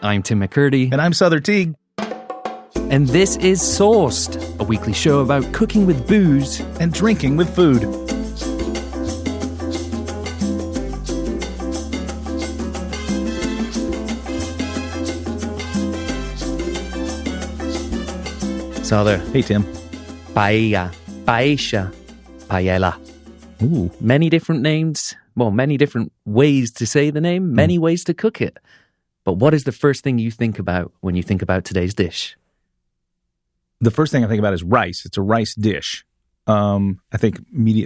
I'm Tim McCurdy. And I'm Souther Teague. And this is Sourced, a weekly show about cooking with booze and drinking with food. Souther. Hey, Tim. Paella, paella. Ooh. Many different names. Well, many different ways to say the name, many ways to cook it. But what is the first thing you think about when you think about today's dish? The first thing I think about is rice. It's a rice dish. I think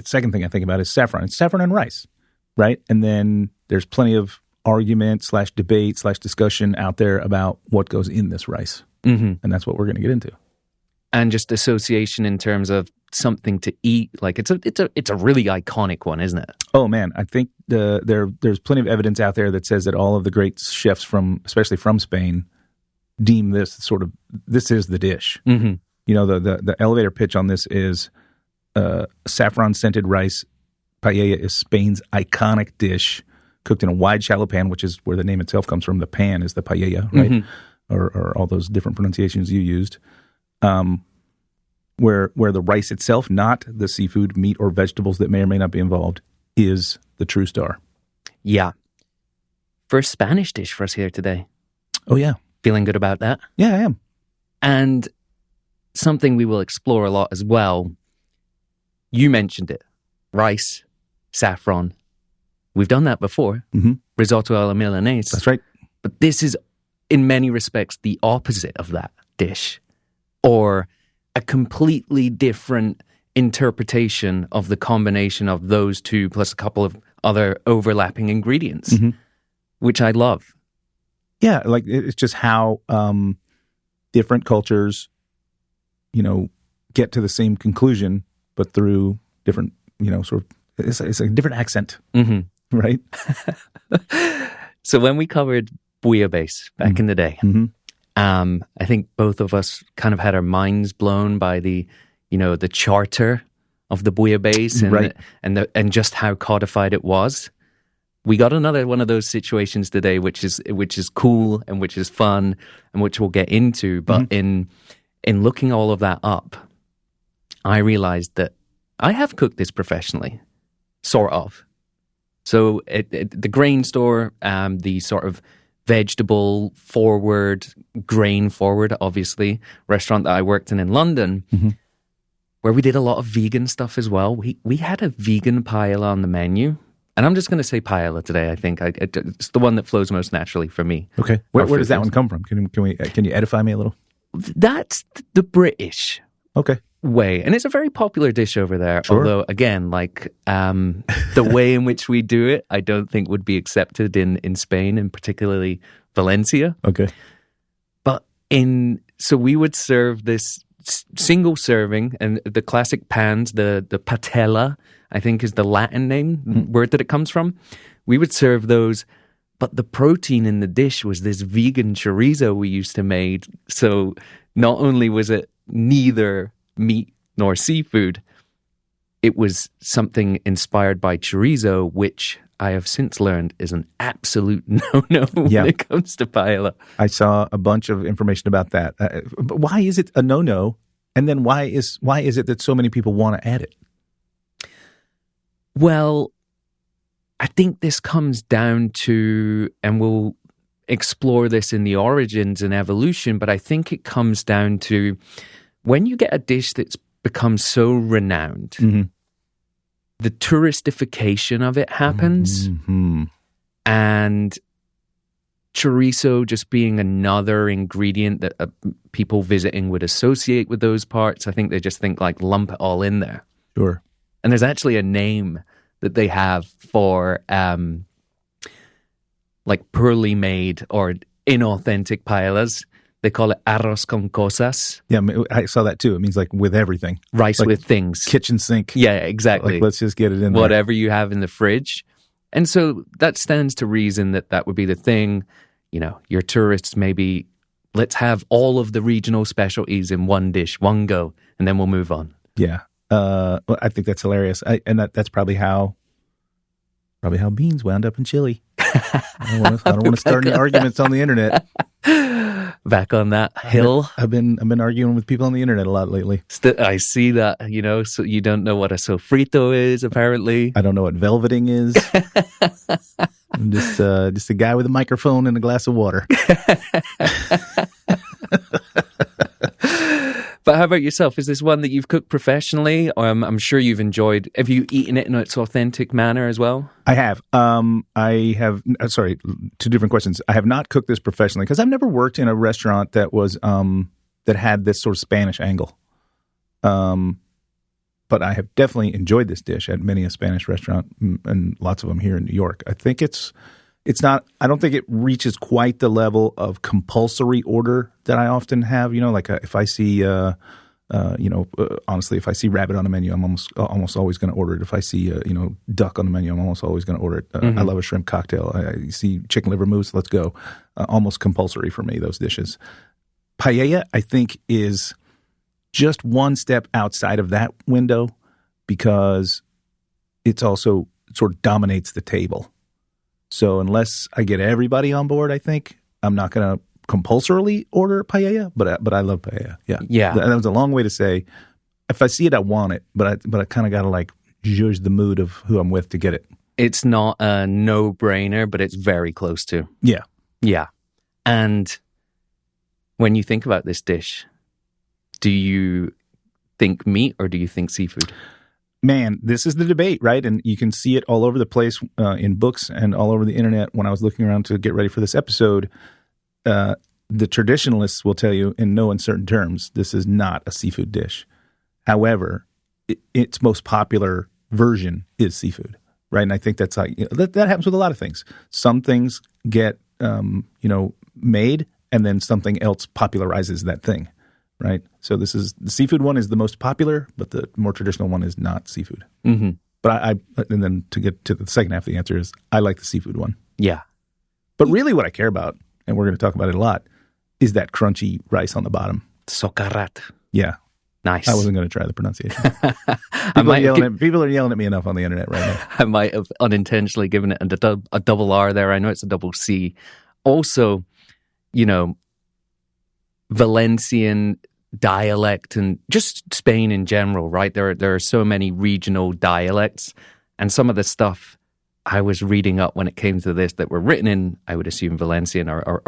second thing I think about is saffron. It's saffron and rice, right? And then there's plenty of argument / debate / discussion out there about what goes in this rice. Mm-hmm. And that's what we're going to get into. And just association in terms of something to eat. Like it's a really iconic one, isn't it? Oh man, I think there's plenty of evidence out there that says that all of the great chefs especially from Spain, deem this is the dish. Mm-hmm. You know, the elevator pitch on this is saffron scented rice. Paella is Spain's iconic dish, cooked in a wide shallow pan, which is where the name itself comes from. The pan is the paella, right? Mm-hmm. Or all those different pronunciations you used. Where the rice itself, not the seafood, meat, or vegetables that may or may not be involved, is the true star. Yeah. First Spanish dish for us here today. Oh, yeah. Feeling good about that? Yeah, I am. And something we will explore a lot as well. You mentioned it. Rice, saffron. We've done that before. Mm-hmm. Risotto alla Milanese. That's right. But this is, in many respects, the opposite of that dish. Or a completely different interpretation of the combination of those two plus a couple of other overlapping ingredients, mm-hmm. which I love. Yeah, like it's just how different cultures, get to the same conclusion, but through different, it's a different accent, mm-hmm. right? So when we covered bouillabaisse back mm-hmm. in the day, mm-hmm. I think both of us kind of had our minds blown by the charter of the bouillabaisse and right. and just how codified it was. We got another one of those situations today, which is cool and which is fun and which we'll get into. But mm-hmm. in looking all of that up, I realized that I have cooked this professionally, sort of. So at the grain store, the sort of vegetable forward, grain forward, obviously, restaurant that I worked in London, mm-hmm. where we did a lot of vegan stuff as well. We had a vegan paella on the menu. And I'm just going to say paella today. I think it's the one that flows most naturally for me. Okay, where does that one come from? Can you edify me a little? That's the British way, and it's a very popular dish over there. Sure. Although, again, like the way in which we do it, I don't think would be accepted in Spain, and particularly Valencia. Okay, but so we would serve this single serving, and the classic pans, the patella, I think is the Latin name, word that it comes from. We would serve those, but the protein in the dish was this vegan chorizo we used to make. So not only was it neither meat nor seafood, it was something inspired by chorizo, which I have since learned is an absolute no-no when it comes to paella. I saw a bunch of information about that. But why is it a no-no? And then why is it that so many people want to add it? Well, I think this comes down to, and we'll explore this in the origins and evolution, but I think it comes down to when you get a dish that's become so renowned, mm-hmm. the touristification of it happens, mm-hmm. and chorizo just being another ingredient that people visiting would associate with those parts. I think they just think like lump it all in there. Sure. And there's actually a name that they have for like poorly made or inauthentic paellas. They call it arroz con cosas. Yeah, I saw that too. It means like with everything. Rice with things. Kitchen sink. Yeah, exactly. Like, let's just get it in there. Whatever you have in the fridge. And so that stands to reason that would be the thing. Your tourists maybe, let's have all of the regional specialties in one dish, one go, and then we'll move on. Yeah. Well, I think that's hilarious. And that's probably how beans wound up in Chile. I don't want to start any arguments on the internet. back on that hill. I've been arguing with people on the internet a lot lately. I see that, so you don't know what a sofrito is, apparently. I don't know what velveting is. I'm just a guy with a microphone and a glass of water. But how about yourself? Is this one that you've cooked professionally? I'm sure you've enjoyed. Have you eaten it in its authentic manner as well? I have. Sorry, two different questions. I have not cooked this professionally because I've never worked in a restaurant that was that had this sort of Spanish angle. But I have definitely enjoyed this dish at many a Spanish restaurant and lots of them here in New York. I think it's not, I don't think it reaches quite the level of compulsory order that I often have. If I see, honestly, if I see rabbit on the menu, I'm almost always going to order it. If I see, duck on the menu, I'm almost always going to order it. I love a shrimp cocktail. I see chicken liver mousse, let's go. Almost compulsory for me, those dishes. Paella, I think, is just one step outside of that window because it's also sort of dominates the table. So unless I get everybody on board, I think I'm not going to compulsorily order paella, but I love paella. Yeah. That was a long way to say, if I see it, I want it, but I kind of got to judge the mood of who I'm with to get it. It's not a no-brainer, but it's very close to. Yeah. Yeah. And when you think about this dish, do you think meat or do you think seafood? Man, this is the debate, right? And you can see it all over the place in books and all over the internet. When I was looking around to get ready for this episode, the traditionalists will tell you in no uncertain terms, this is not a seafood dish. However, its most popular version is seafood, right? And I think that's that happens with a lot of things. Some things get, made and then something else popularizes that thing. Right, so the seafood one is the most popular, but the more traditional one is not seafood. Mm-hmm. But and then to get to the second half of the answer is I like the seafood one. Yeah, but really, what I care about, and we're going to talk about it a lot, is that crunchy rice on the bottom. Socarrat. Yeah, nice. I wasn't going to try the pronunciation. People are yelling at me enough on the internet right now. I might have unintentionally given it a double R there. I know it's a double C. Also, Valencian dialect and just Spain in general, right? There are so many regional dialects, and some of the stuff I was reading up when it came to this that were written in, I would assume, Valencian or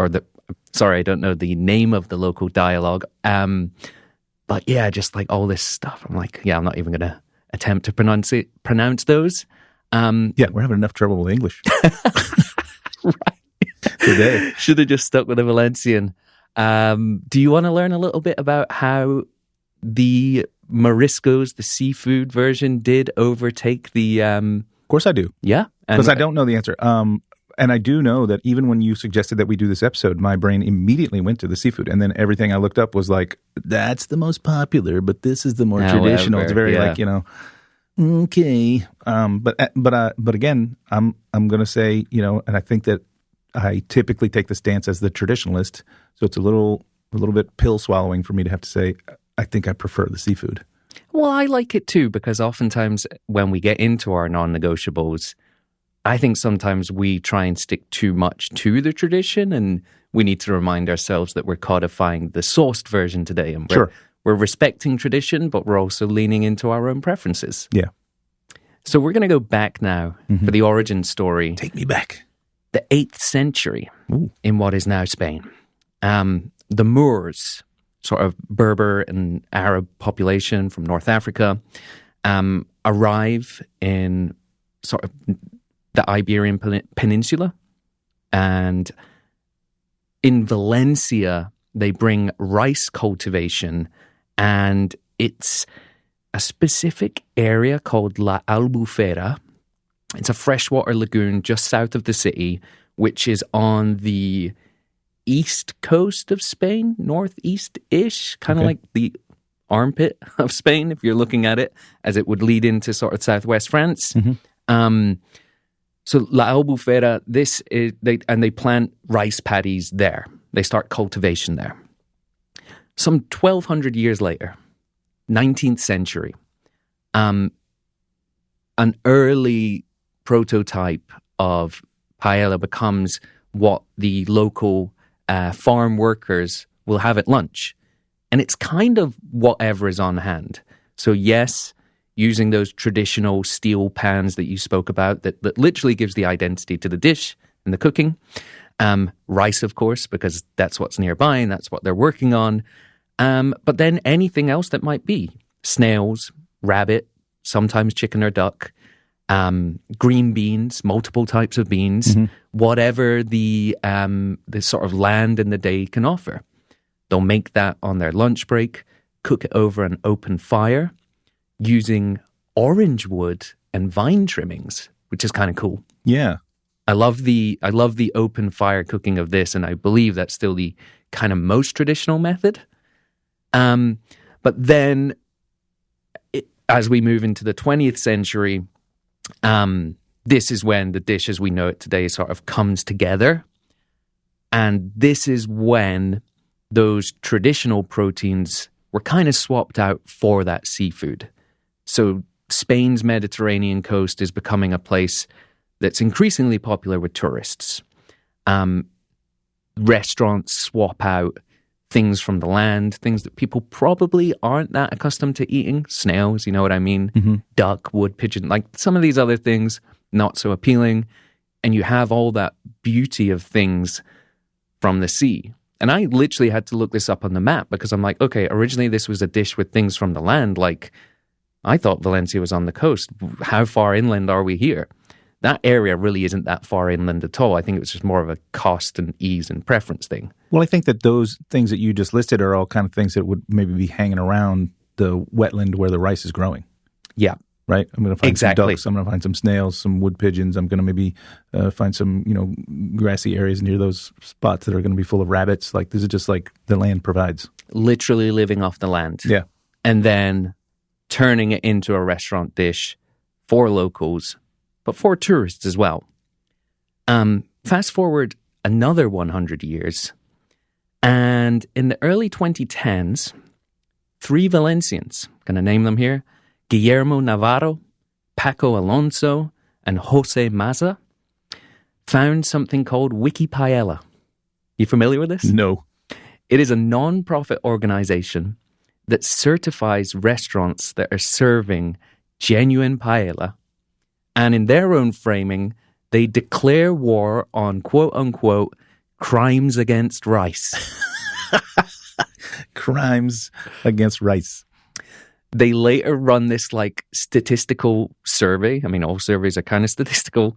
sorry, I don't know the name of the local dialogue. But yeah, just all this stuff. I'm I'm not even going to attempt to pronounce those. Yeah, we're having enough trouble with English. Right. Today. Should have just stuck with the Valencian. Do you want to learn a little bit about how the Mariscos, the seafood version, did overtake the... Of course I do. Yeah? Because I don't know the answer. And I do know that even when you suggested that we do this episode, my brain immediately went to the seafood. And then everything I looked up was that's the most popular, but this is the more traditional. It's very okay. But again, I'm going to say, and I think that I typically take the stance as the traditionalist, so it's a little bit pill swallowing for me to have to say I think I prefer the seafood. Well, I like it too because oftentimes when we get into our non-negotiables, I think sometimes we try and stick too much to the tradition, and we need to remind ourselves that we're codifying the sourced version today, and we're respecting tradition, but we're also leaning into our own preferences. Yeah. So we're going to go back now for the origin story. Take me back. The 8th century in what is now Spain. The Moors, sort of Berber and Arab population from North Africa, arrive in sort of the Iberian Peninsula. And in Valencia, they bring rice cultivation, and it's a specific area called La Albufera. It's a freshwater lagoon just south of the city, which is on the east coast of Spain, northeast-ish, kind of like the armpit of Spain, if you're looking at it, as it would lead into sort of southwest France. Mm-hmm. So La Albufera, they plant rice paddies there. They start cultivation there. Some 1,200 years later, 19th century, an early prototype of paella becomes what the local farm workers we'll have at lunch. And it's kind of whatever is on hand. So yes, using those traditional steel pans that you spoke about that literally gives the identity to the dish and the cooking. Rice, of course, because that's what's nearby and that's what they're working on. But then anything else that might be. Snails, rabbit, sometimes chicken or duck, green beans, multiple types of beans, whatever the sort of land and the day can offer. They'll make that on their lunch break, cook it over an open fire using orange wood and vine trimmings, which is kind of cool. Yeah. I love the open fire cooking of this, and I believe that's still the kind of most traditional method. But then as we move into the 20th century, this is when the dish as we know it today sort of comes together. And this is when those traditional proteins were kind of swapped out for that seafood. So Spain's Mediterranean coast is becoming a place that's increasingly popular with tourists. Restaurants swap out things from the land, things that people probably aren't that accustomed to eating. Snails, you know what I mean? Duck, wood pigeon, like some of these other things, not so appealing. And you have all that beauty of things from the sea. And I literally had to look this up on the map because I'm like, okay, originally this was a dish with things from the land. Like, I thought Valencia was on the coast. How far inland are we here? That area really isn't that far inland at all. I think it was just more of a cost and ease and preference thing. Well, I think that those things that you just listed are all kind of things that would maybe be hanging around the wetland where the rice is growing. Yeah. Right? I'm going to find some ducks. I'm going to find some snails, some wood pigeons. I'm going to maybe find some, grassy areas near those spots that are going to be full of rabbits. Like, this is just like the land provides. Literally living off the land. Yeah. And then turning it into a restaurant dish for locals, but for tourists as well. Fast forward another 100 years, and in the early 2010s, 3 Valencians, going to name them here, Guillermo Navarro, Paco Alonso, and Jose Maza, found something called Wiki Paella. You familiar with this? No. It is a non-profit organization that certifies restaurants that are serving genuine paella. And in their own framing, they declare war on, quote-unquote, crimes against rice. Crimes against rice. They later run this like statistical survey. I mean, all surveys are kind of statistical,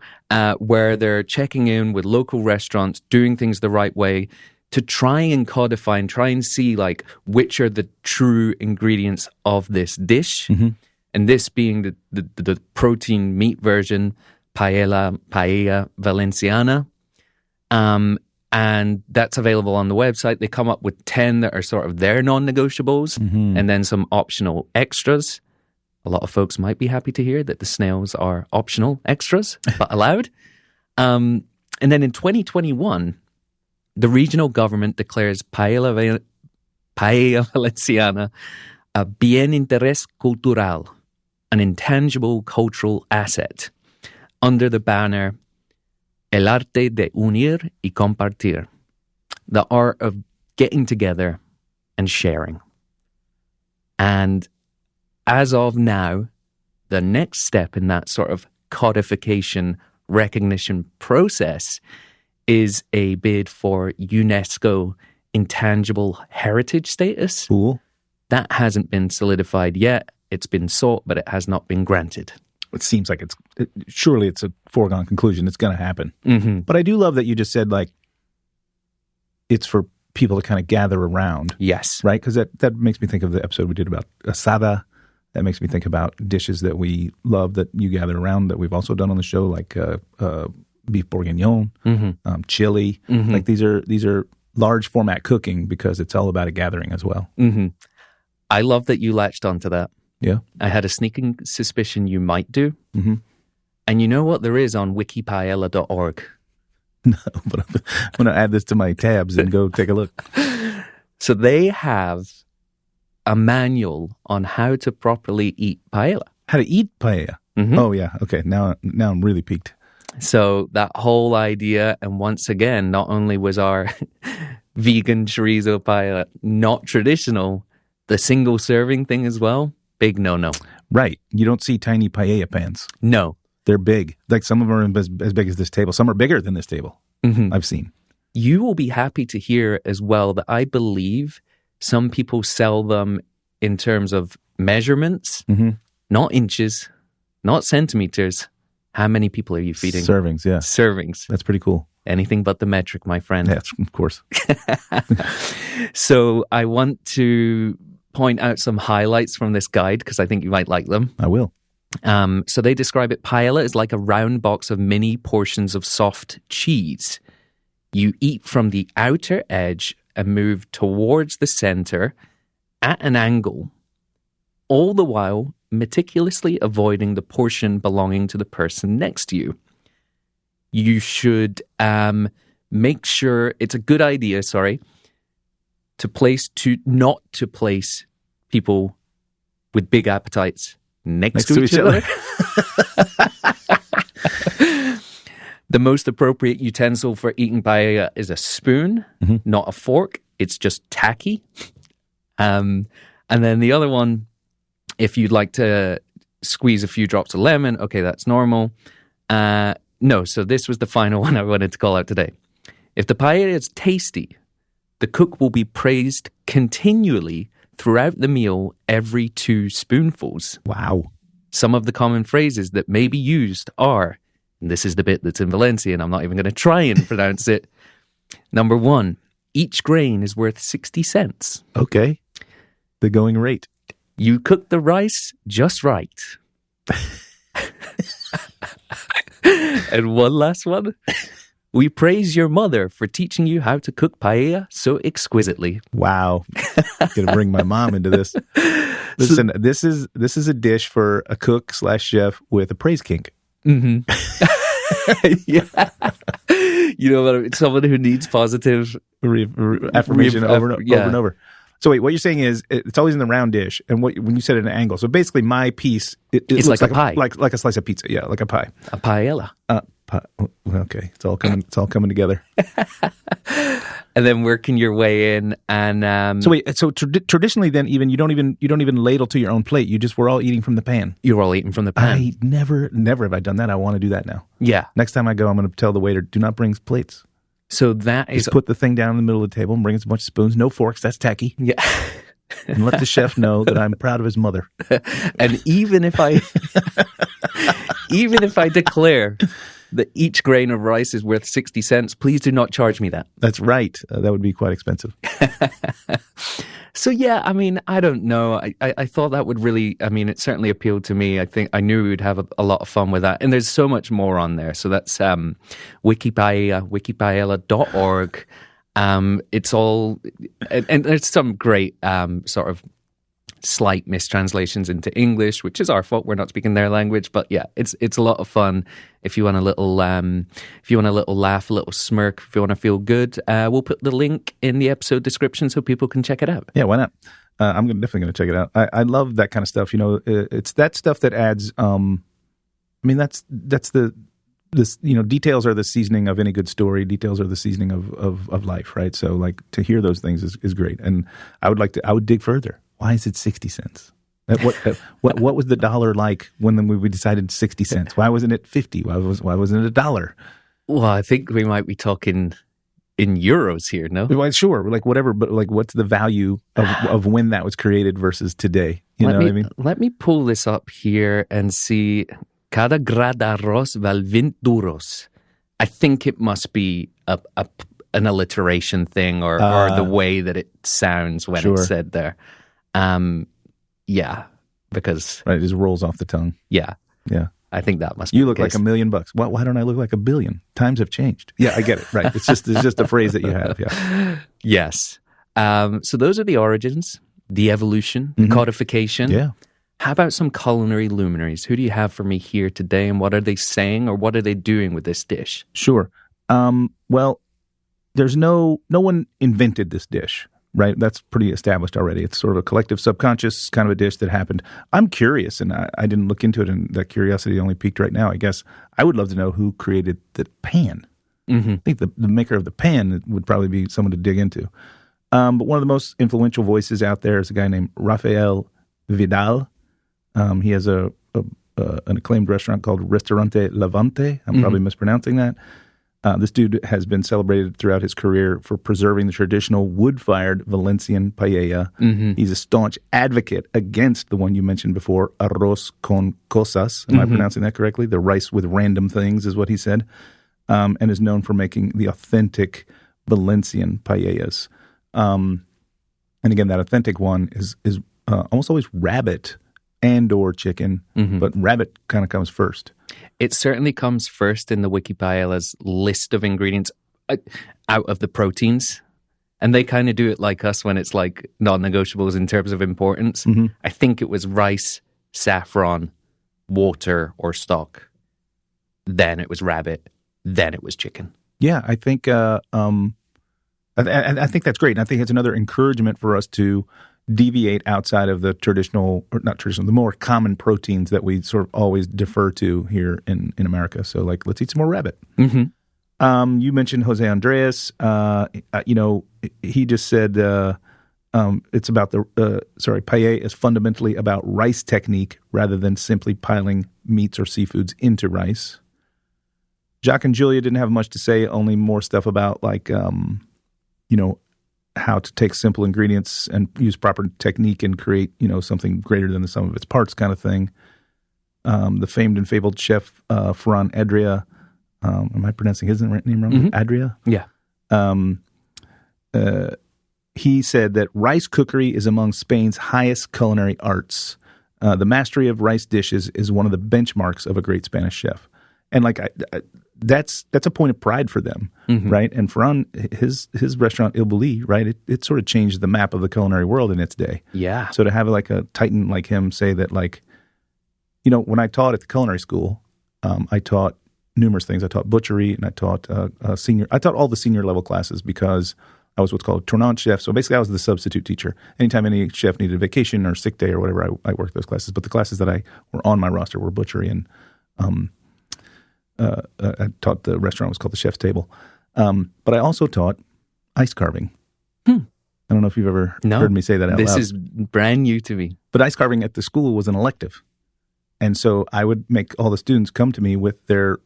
where they're checking in with local restaurants, doing things the right way to try and codify and try and see like which are the true ingredients of this dish. And this being the protein meat version, Paella Valenciana. And that's available on the website. They come up with 10 that are sort of their non-negotiables and then some optional extras. A lot of folks might be happy to hear that the snails are optional extras, but allowed. And then in 2021, the regional government declares Paella Valenciana a bien interés cultural, an intangible cultural asset, under the banner El arte de unir y compartir, the art of getting together and sharing. And as of now, the next step in that sort of codification recognition process is a bid for UNESCO intangible heritage status. Cool. That hasn't been solidified yet. It's been sought, but it has not been granted. It seems like surely it's a foregone conclusion. It's going to happen. But I do love that you just said, like, it's for people to kind of gather around. Yes. Right? Because that makes me think of the episode we did about asada. That makes me think about dishes that we love that you gather around that we've also done on the show, like beef bourguignon, chili. Like these are large format cooking because it's all about a gathering as well. I love that you latched onto that. Yeah. I had a sneaking suspicion you might do. And you know what there is on wikipaella.org? No, but I'm going to add this to my tabs and go take a look. So they have a manual on how to properly eat paella. How to eat paella? Oh, yeah. Okay. Now I'm really piqued. So that whole idea, and once again, not only was our vegan chorizo paella, not traditional, the single serving thing as well, big no-no. Right. You don't see tiny paella pans. No. They're big. Like some of them are as big as this table. Some are bigger than this table. I've seen. You will be happy to hear as well that I believe some people sell them in terms of measurements, not inches, not centimeters. How many people are you feeding? Servings, yeah. Servings. That's pretty cool. Anything but the metric, my friend. Yes, of course. So I want to point out some highlights from this guide because I think you might like them. I will. So they describe it, paella is like a round box of mini portions of soft cheese. You eat from the outer edge and move towards the center at an angle, all the while meticulously avoiding the portion belonging to the person next to you. You should make sure, it's a good idea, not to place people with big appetites next to each other. The most appropriate utensil for eating paella is a spoon, not a fork. It's just tacky. And then the other one, if you'd like to squeeze a few drops of lemon, okay, that's normal. No, so this was the final one I wanted to call out today. If the paella is tasty, the cook will be praised continually throughout the meal every 2 spoonfuls. Wow. Some of the common phrases that may be used are, and this is the bit that's in Valencia, and I'm not even going to try and pronounce it. Number 1, each grain is worth 60 cents. Okay. The going rate. You cook the rice just right. And one last one. We praise your mother for teaching you how to cook paella so exquisitely. Wow. Gonna bring my mom into this. Listen, this is a dish for a cook / chef with a praise kink. Yeah. You know what? Someone who needs positive affirmation over and over. So wait, what you're saying is it's always in the round dish, and when you said at an angle, so basically my piece it it's looks like a pie, like a slice of pizza, yeah, like a pie, a paella. Okay, it's all coming together. And then working your way in, and so wait, so traditionally, then you don't even ladle to your own plate. We're all eating from the pan. You're all eating from the pan. I never have I done that. I want to do that now. Yeah. Next time I go, I'm going to tell the waiter, do not bring plates. So that is... Just put the thing down in the middle of the table and bring us a bunch of spoons. No forks. That's tacky. Yeah. And let the chef know that I'm proud of his mother. And even if I declare that each grain of rice is worth 60 cents, please do not charge me that. That's right. That would be quite expensive. So yeah, I mean, I don't know. I thought that would really, I mean, it certainly appealed to me. I knew we would have a lot of fun with that. And there's so much more on there. So that's wikipaella.org. It's all, and there's some great sort of slight mistranslations into English, which is our fault. We're not speaking their language, but yeah, it's a lot of fun. If you want a little laugh, a little smirk, if you want to feel good, we'll put the link in the episode description so people can check it out. Yeah, why not? I'm definitely going to check it out. I love that kind of stuff. You know, it's that stuff that adds. I mean, that's details are the seasoning of any good story. Details are the seasoning of life, right? So, like, to hear those things is great. And I would dig further. Why is it 60 cents? What was the dollar like when we decided 60 cents? Why wasn't it 50? Why wasn't it $1? Well, I think we might be talking in euros here, no? Well, sure, like whatever, but like what's the value of when that was created versus today? You know what I mean? Let me pull this up here and see. Cada gra d'arroz val 20 duros. I think it must be an alliteration thing or the way that it sounds when it's said there. Yeah, because... Right, it just rolls off the tongue. Yeah. Yeah. I think that must be You look like $1 million. Why don't I look like $1 billion? Times have changed. Yeah, I get it. Right. It's just a phrase that you have. Yeah. Yes. So those are the origins, the evolution, the codification. Yeah. How about some culinary luminaries? Who do you have for me here today, and what are they saying, or what are they doing with this dish? Sure. Well, there's no one invented this dish, right? That's pretty established already. It's sort of a collective subconscious kind of a dish that happened. I'm curious, and I didn't look into it, and that curiosity only peaked right now, I guess. I would love to know who created the pan. I think the maker of the pan would probably be someone to dig into. But one of the most influential voices out there is a guy named Rafael Vidal. He has an acclaimed restaurant called Restaurante Levante. I'm probably mispronouncing that. This dude has been celebrated throughout his career for preserving the traditional wood-fired Valencian paella. He's a staunch advocate against the one you mentioned before, arroz con cosas. Am I pronouncing that correctly? The rice with random things is what he said. And is known for making the authentic Valencian paellas. And again, that authentic one is almost always rabbit and or chicken, but rabbit kind of comes first. It certainly comes first in the Wiki Paella's list of ingredients out of the proteins. And they kind of do it like us when it's like non-negotiables in terms of importance. I think it was rice, saffron, water, or stock. Then it was rabbit. Then it was chicken. Yeah, I think I think that's great. And I think it's another encouragement for us to deviate outside of the traditional, or not traditional, the more common proteins that we sort of always defer to here in America. So, like, let's eat some more rabbit. You mentioned Jose Andres. He just said it's about paella is fundamentally about rice technique rather than simply piling meats or seafoods into rice. Jacques and Julia didn't have much to say, only more stuff about how to take simple ingredients and use proper technique and create, something greater than the sum of its parts kind of thing. The famed and fabled chef Ferran Adria, am I pronouncing his name wrong? Adria? Yeah. He said that rice cookery is among Spain's highest culinary arts. The mastery of rice dishes is one of the benchmarks of a great Spanish chef. And that's a point of pride for them, right? And Ferran, his restaurant Il Bulli, right? It sort of changed the map of the culinary world in its day. Yeah. So to have like a titan like him say that, when I taught at the culinary school, I taught numerous things. I taught butchery and I taught I taught all the senior level classes because I was what's called a tournant chef. So basically I was the substitute teacher. Anytime any chef needed a vacation or sick day or whatever, I worked those classes. But the classes that were on my roster were butchery and I taught the restaurant was called the Chef's Table. But I also taught ice carving. I don't know if you've ever heard me say that out loud. This is brand new to me. But ice carving at the school was an elective. And so I would make all the students come to me with their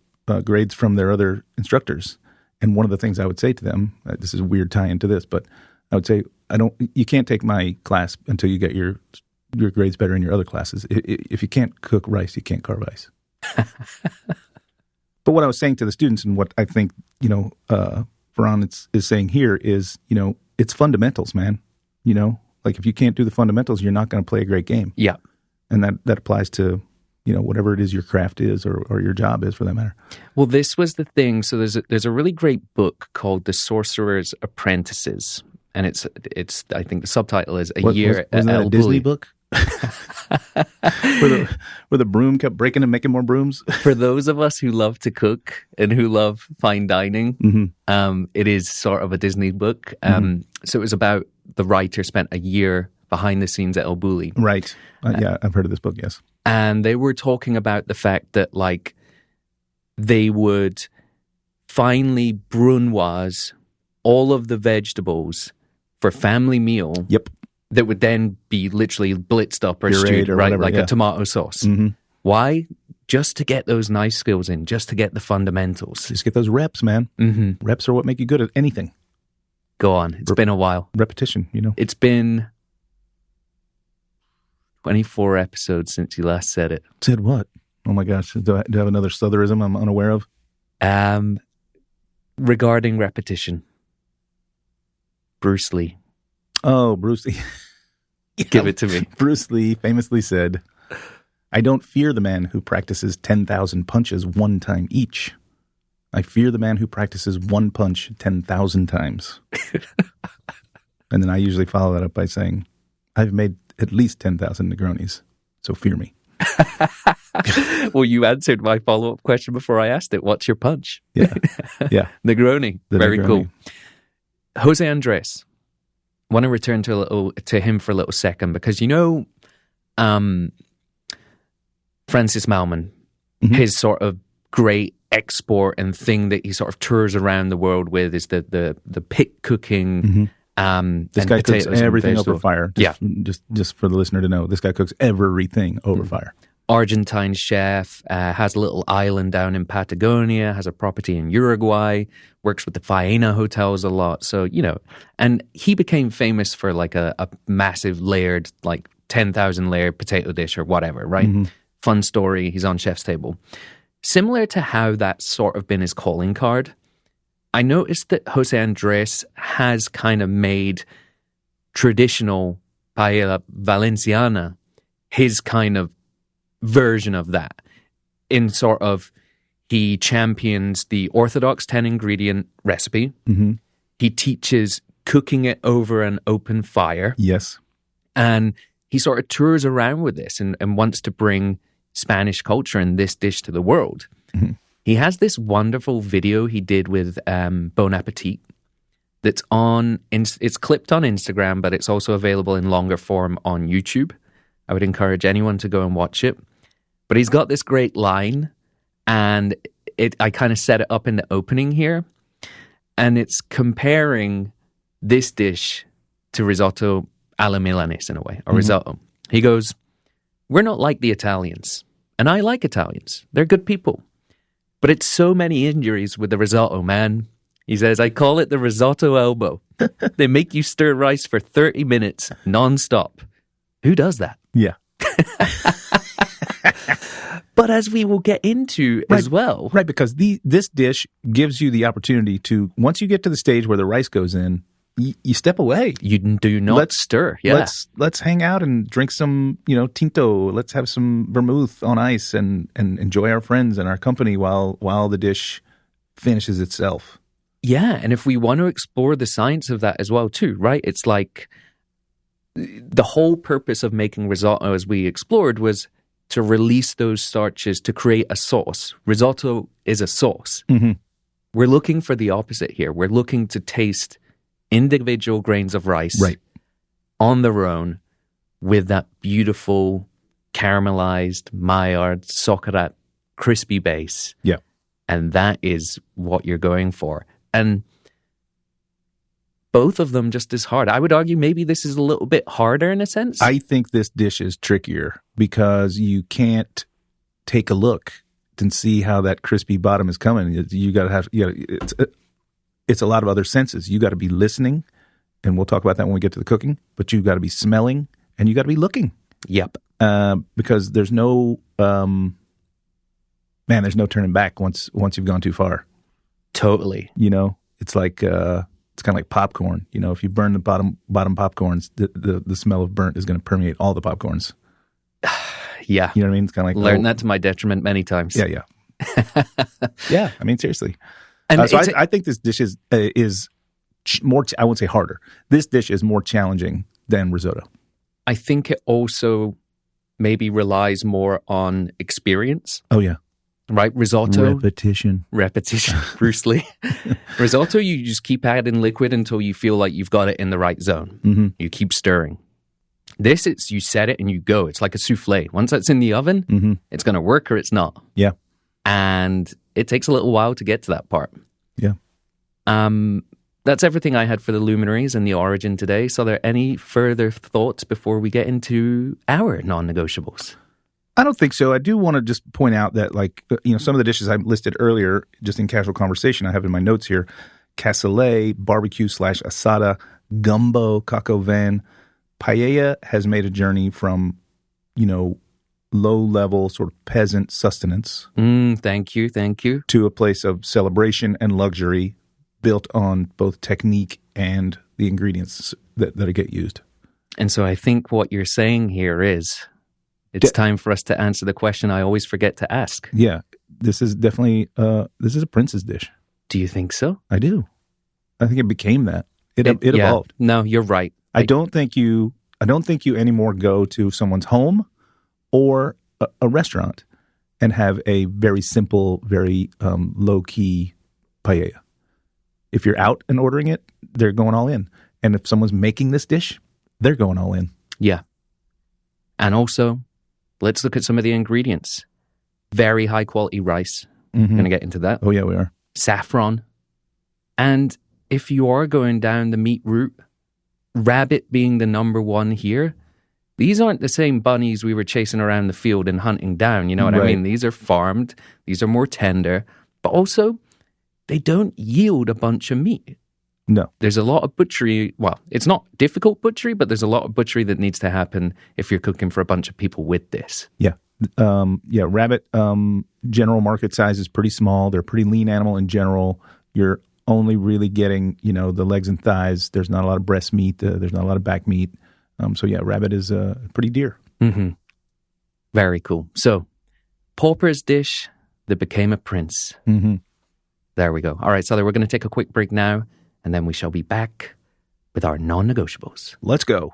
grades from their other instructors. And one of the things I would say to them, this is a weird tie into this, but I would say, you can't take my class until you get your grades better in your other classes. If you can't cook rice, you can't carve ice. But what I was saying to the students and what I think, Ferran is saying here is, it's fundamentals, man. If you can't do the fundamentals, you're not going to play a great game. Yeah. And that applies to, whatever it is your craft is or your job is for that matter. Well, this was the thing. So there's a really great book called The Sorcerer's Apprentices. And it's I think the subtitle is Wasn't that a Disney book? where the broom kept breaking and making more brooms. For those of us who love to cook and who love fine dining, it is sort of a Disney book. So it was about the writer spent a year behind the scenes at El Bulli. Right. Yeah, I've heard of this book, yes. And they were talking about the fact that they would finely brunoise all of the vegetables for family meal. Yep. That would then be literally blitzed up or stewed, or right? Whatever, a tomato sauce. Why? Just to get those nice skills in, just to get the fundamentals. Just get those reps, man. Reps are what make you good at anything. Go on. It's been a while. Repetition, It's been 24 episodes since you last said it. Said what? Oh my gosh. Do I have another Sotherism I'm unaware of? Regarding repetition. Bruce Lee. Oh, Bruce Lee. Give it to me. Bruce Lee famously said, I don't fear the man who practices 10,000 punches one time each. I fear the man who practices one punch 10,000 times. And then I usually follow that up by saying, I've made at least 10,000 Negronis, so fear me. Well, you answered my follow-up question before I asked it. What's your punch? Yeah. Negroni. Very Negroni. Cool. Jose Andres. I want to return to him for a little second because Francis Malman, his sort of great export and thing that he sort of tours around the world with is the pit cooking. This guy cooks everything over fire. Just for the listener to know, this guy cooks everything over fire. Argentine chef, has a little island down in Patagonia, has a property in Uruguay, works with the Paella hotels a lot. So, you know, and he became famous for like a massive layered, like 10,000 layer potato dish or whatever, right? Fun story. He's on Chef's Table. Similar to how that's sort of been his calling card, I noticed that Jose Andres has kind of made traditional paella valenciana his kind of version of that. In sort of, he champions the orthodox 10-ingredient recipe. He teaches cooking it over an open fire. Yes. And he sort of tours around with this and wants to bring Spanish culture and this dish to the world. He has this wonderful video he did with Bon Appetit that's it's clipped on Instagram, but it's also available in longer form on YouTube. I would encourage anyone to go and watch it. But he's got this great line, and I kind of set it up in the opening here, and it's comparing this dish to risotto alla Milanese in a way, or risotto. He goes, "We're not like the Italians, and I like Italians. They're good people. But it's so many injuries with the risotto, man." He says, "I call it the risotto elbow. They make you stir rice for 30 minutes nonstop. Who does that?" Yeah. But as we will get into as well. Right, because this dish gives you the opportunity to, once you get to the stage where the rice goes in, you step away. You do not stir. Yeah. Let's hang out and drink some, tinto. Let's have some vermouth on ice and enjoy our friends and our company while the dish finishes itself. Yeah, and if we want to explore the science of that as well too, right? It's like the whole purpose of making risotto, as we explored, was to release those starches to create a sauce. Risotto is a sauce. We're looking for the opposite here. We're looking to taste individual grains of rice on their own with that beautiful caramelized Maillard socarrat crispy base. Yeah. And that is what you're going for. And both of them just as hard. I would argue maybe this is a little bit harder in a sense. I think this dish is trickier because you can't take a look and see how that crispy bottom is coming. You got to have, it's a lot of other senses. You got to be listening, and we'll talk about that when we get to the cooking, but you got to be smelling and you got to be looking. Yep. Because there's no, there's no turning back once you've gone too far. Totally. It's like, it's kind of like popcorn. If you burn the bottom popcorns, the smell of burnt is going to permeate all the popcorns. Yeah. You know what I mean? It's kind of like... Learned that to my detriment many times. Yeah. Yeah, I mean, seriously. And I think this dish is more, I won't say harder. This dish is more challenging than risotto. I think it also maybe relies more on experience. Oh, yeah. Right? Risotto. Repetition. Bruce Lee. Risotto, you just keep adding liquid until you feel like you've got it in the right zone. You keep stirring. This, you set it and you go. It's like a souffle. Once that's in the oven, it's going to work or it's not. Yeah. And it takes a little while to get to that part. Yeah. That's everything I had for the luminaries and the origin today. So are there any further thoughts before we get into our non-negotiables? I don't think so. I do want to just point out that, some of the dishes I listed earlier, just in casual conversation, I have in my notes here: cassoulet, barbecue/asada, gumbo, coq au vin. Paella has made a journey from, low-level sort of peasant sustenance. Thank you. To a place of celebration and luxury built on both technique and the ingredients that get used. And so I think what you're saying here is it's time for us to answer the question I always forget to ask. Yeah, this is definitely this is a prince's dish. Do you think so? I do. I think it became that. It evolved. No, you're right. I don't think you anymore go to someone's home or a restaurant and have a very simple, very low-key paella. If you're out and ordering it, they're going all in. And if someone's making this dish, they're going all in. Yeah. And also, let's look at some of the ingredients. Very high-quality rice. We're going to get into that. Oh, yeah, we are. Saffron. And if you are going down the meat route, rabbit being the number one here, these aren't the same bunnies we were chasing around the field and hunting down. You know what I mean? These are farmed. These are more tender. But also, they don't yield a bunch of meat. No. There's a lot of butchery. Well, it's not difficult butchery, but there's a lot of butchery that needs to happen if you're cooking for a bunch of people with this. Yeah. Rabbit, general market size is pretty small. They're a pretty lean animal in general. You're only really getting, the legs and thighs. There's not a lot of breast meat. There's not a lot of back meat. Rabbit is pretty dear. Mm-hmm. Very cool. So, pauper's dish that became a prince. Mm-hmm. There we go. All right, so we're going to take a quick break now, and then we shall be back with our non-negotiables. Let's go.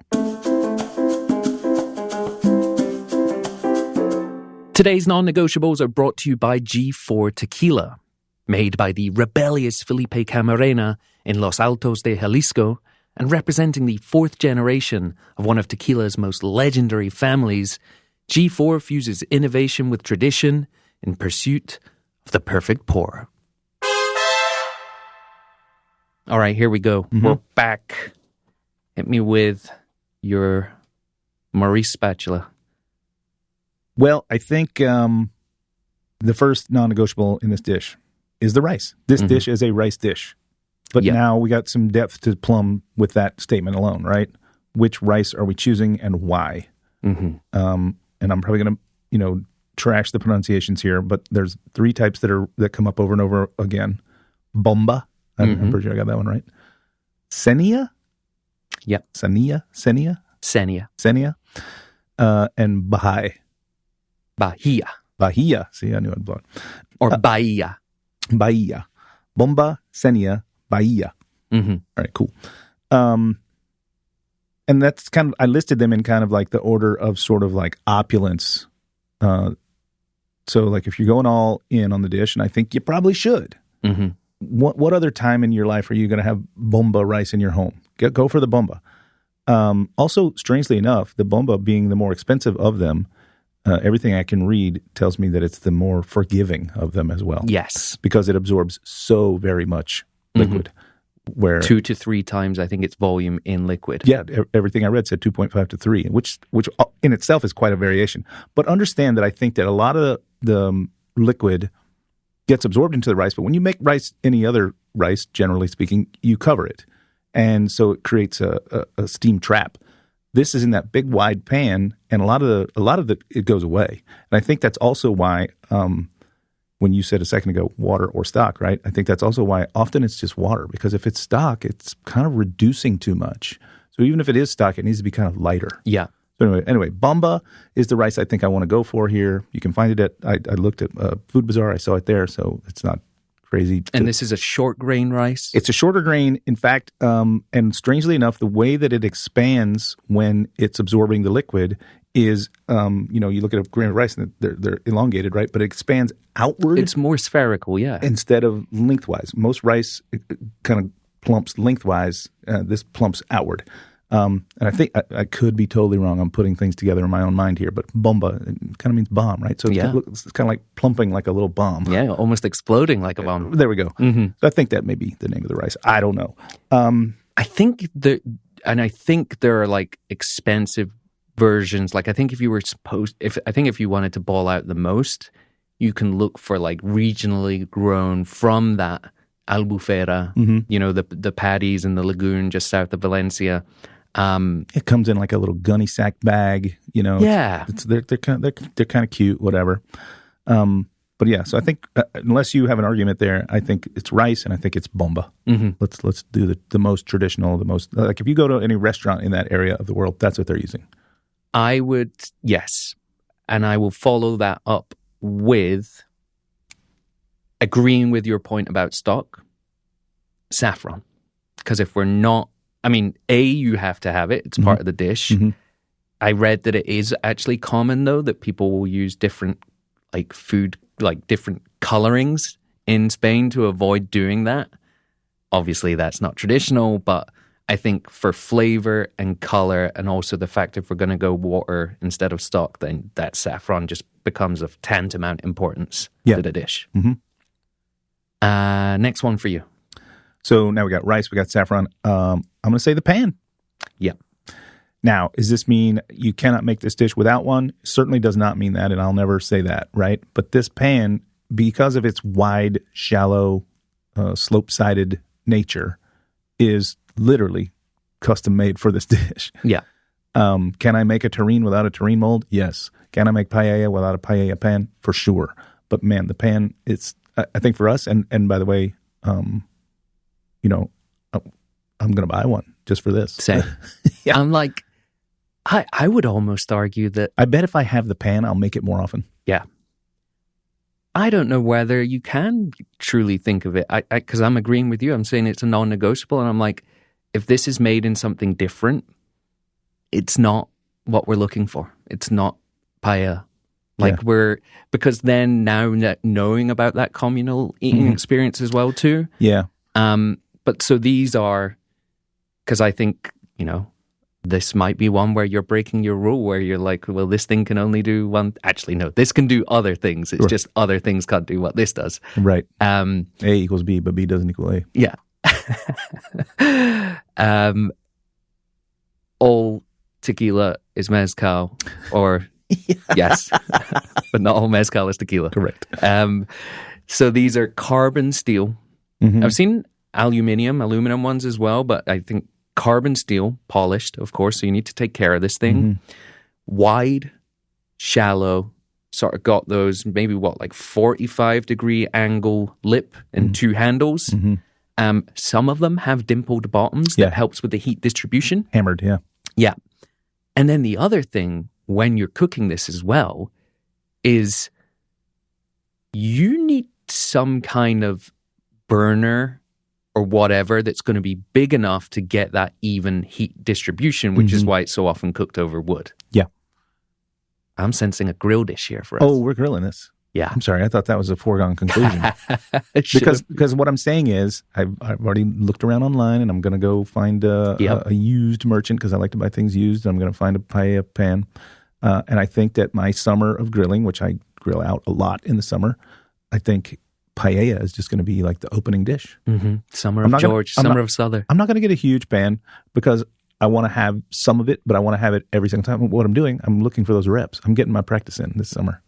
Today's non-negotiables are brought to you by G4 Tequila, made by the rebellious Felipe Camarena in Los Altos de Jalisco, and representing the fourth generation of one of tequila's most legendary families. G4 fuses innovation with tradition in pursuit of the perfect pour. All right, here we go. Mm-hmm. We're back. Hit me with your Maurice spatula. Well, I think the first non-negotiable in this dish is the rice. This dish is a rice dish. But now we got some depth to plumb with that statement alone, right? Which rice are we choosing and why? Mm-hmm. And I'm probably going to, trash the pronunciations here, but there's three types that come up over and over again. Bomba. I'm pretty sure I got that one right. Senia? Yep. Senia? Senia. And Bahia. Bahia. See, I knew I'd block. Or Bahia. Bomba, Senia, Bahia. Mm-hmm. All right, cool. And that's kind of, I listed them in kind of like the order of sort of like opulence. So like if you're going all in on the dish, and I think you probably should. Mm-hmm. What other time in your life are you going to have bomba rice in your home? Go for the bomba. Also, strangely enough, the bomba being the more expensive of them, everything I can read tells me that it's the more forgiving of them as well. Yes. Because it absorbs so very much liquid. Where 2 to 3 times, I think, its volume in liquid. Yeah, everything I read said 2.5 to 3, which in itself is quite a variation. But understand that I think that a lot of the liquid gets absorbed into the rice, but when you make rice, any other rice, generally speaking, you cover it. And so it creates a steam trap. This is in that big wide pan, and a lot of it goes away. And I think that's also why when you said a second ago, water or stock, right? I think that's also why often it's just water, because if it's stock, it's kind of reducing too much. So even if it is stock, it needs to be kind of lighter. Yeah. So anyway, bomba is the rice I think I want to go for here. You can find it I looked at Food Bazaar. I saw it there, so it's not crazy. And this is a short grain rice? It's a shorter grain. In fact, and strangely enough, the way that it expands when it's absorbing the liquid is, you look at a grain of rice and they're elongated, right? But it expands outward. It's more spherical, yeah. Instead of lengthwise. Most rice kind of plumps lengthwise. This plumps outward. And I think I could be totally wrong. I'm putting things together in my own mind here, but bomba kind of means bomb, right? So it's kind of like plumping like a like a bomb. Yeah, almost exploding like a bomb. There we go. Mm-hmm. So I think that may be the name of the rice. I don't know. I think there are like expensive versions. Like I think if you wanted to ball out the most, you can look for like regionally grown from that Albufera, the paddies in the lagoon just south of Valencia. It comes in like a little gunny sack bag, Yeah, they're kind of cute, whatever. But yeah, so I think unless you have an argument there, I think it's rice and I think it's bomba. Mm-hmm. Let's do the most traditional, the most like if you go to any restaurant in that area of the world, that's what they're using. I would, yes, and I will follow that up with agreeing with your point about stock, saffron. Because if we're not, you have to have it. It's part of the dish. Mm-hmm. I read that it is actually common, though, that people will use different, different colorings in Spain to avoid doing that. Obviously, that's not traditional, but I think for flavor and color, and also the fact if we're going to go water instead of stock, then that saffron just becomes of tantamount importance to the dish. Mm-hmm. Next one for you. So now we got rice, we got saffron. I'm going to say the pan. Yeah. Now, does this mean you cannot make this dish without one? Certainly does not mean that, and I'll never say that, right? But this pan, because of its wide, shallow, slope-sided nature, is literally custom made for this dish. Yeah. Can I make a terrine without a terrine mold? Yes. Can I make paella without a paella pan? For sure. But man, the pan, it's, I think for us, and by the way, I'm going to buy one just for this. Same. Yeah. I'm like, I would almost argue that. I bet if I have the pan, I'll make it more often. Yeah. I don't know whether you can truly think of it. Because I'm agreeing with you. I'm saying it's a non-negotiable. And I'm like, if this is made in something different, it's not what we're looking for. It's not paella. Like because then now knowing about that communal eating experience as well too. Yeah. But so these are, because I think, this might be one where you're breaking your rule, where you're like, well, this thing can only do one. Actually, no, this can do other things. It's just other things can't do what this does. Right. A equals B, but B doesn't equal A. Yeah. All tequila is mezcal, or yes, but not all mezcal is tequila. Correct. So these are carbon steel. I've seen aluminum ones as well, but I think carbon steel, polished, of course, so you need to take care of this thing. Wide, shallow, sort of got those maybe 45-degree angle lip and two handles. Some of them have dimpled bottoms that helps with the heat distribution. Hammered, yeah. Yeah. And then the other thing when you're cooking this as well is you need some kind of burner or whatever that's going to be big enough to get that even heat distribution, which is why it's so often cooked over wood. Yeah. I'm sensing a grill dish here for us. Oh, we're grilling this. Yeah. I'm sorry. I thought that was a foregone conclusion. because what I'm saying is I've already looked around online and I'm going to go find a used merchant because I like to buy things used. I'm going to find a paella pan. And I think that my summer of grilling, which I grill out a lot in the summer, I think paella is just going to be like the opening dish. Summer of George, summer of Southern. I'm not going to get a huge pan because I want to have some of it, but I want to have it every single time. What I'm doing, I'm looking for those reps. I'm getting my practice in this summer.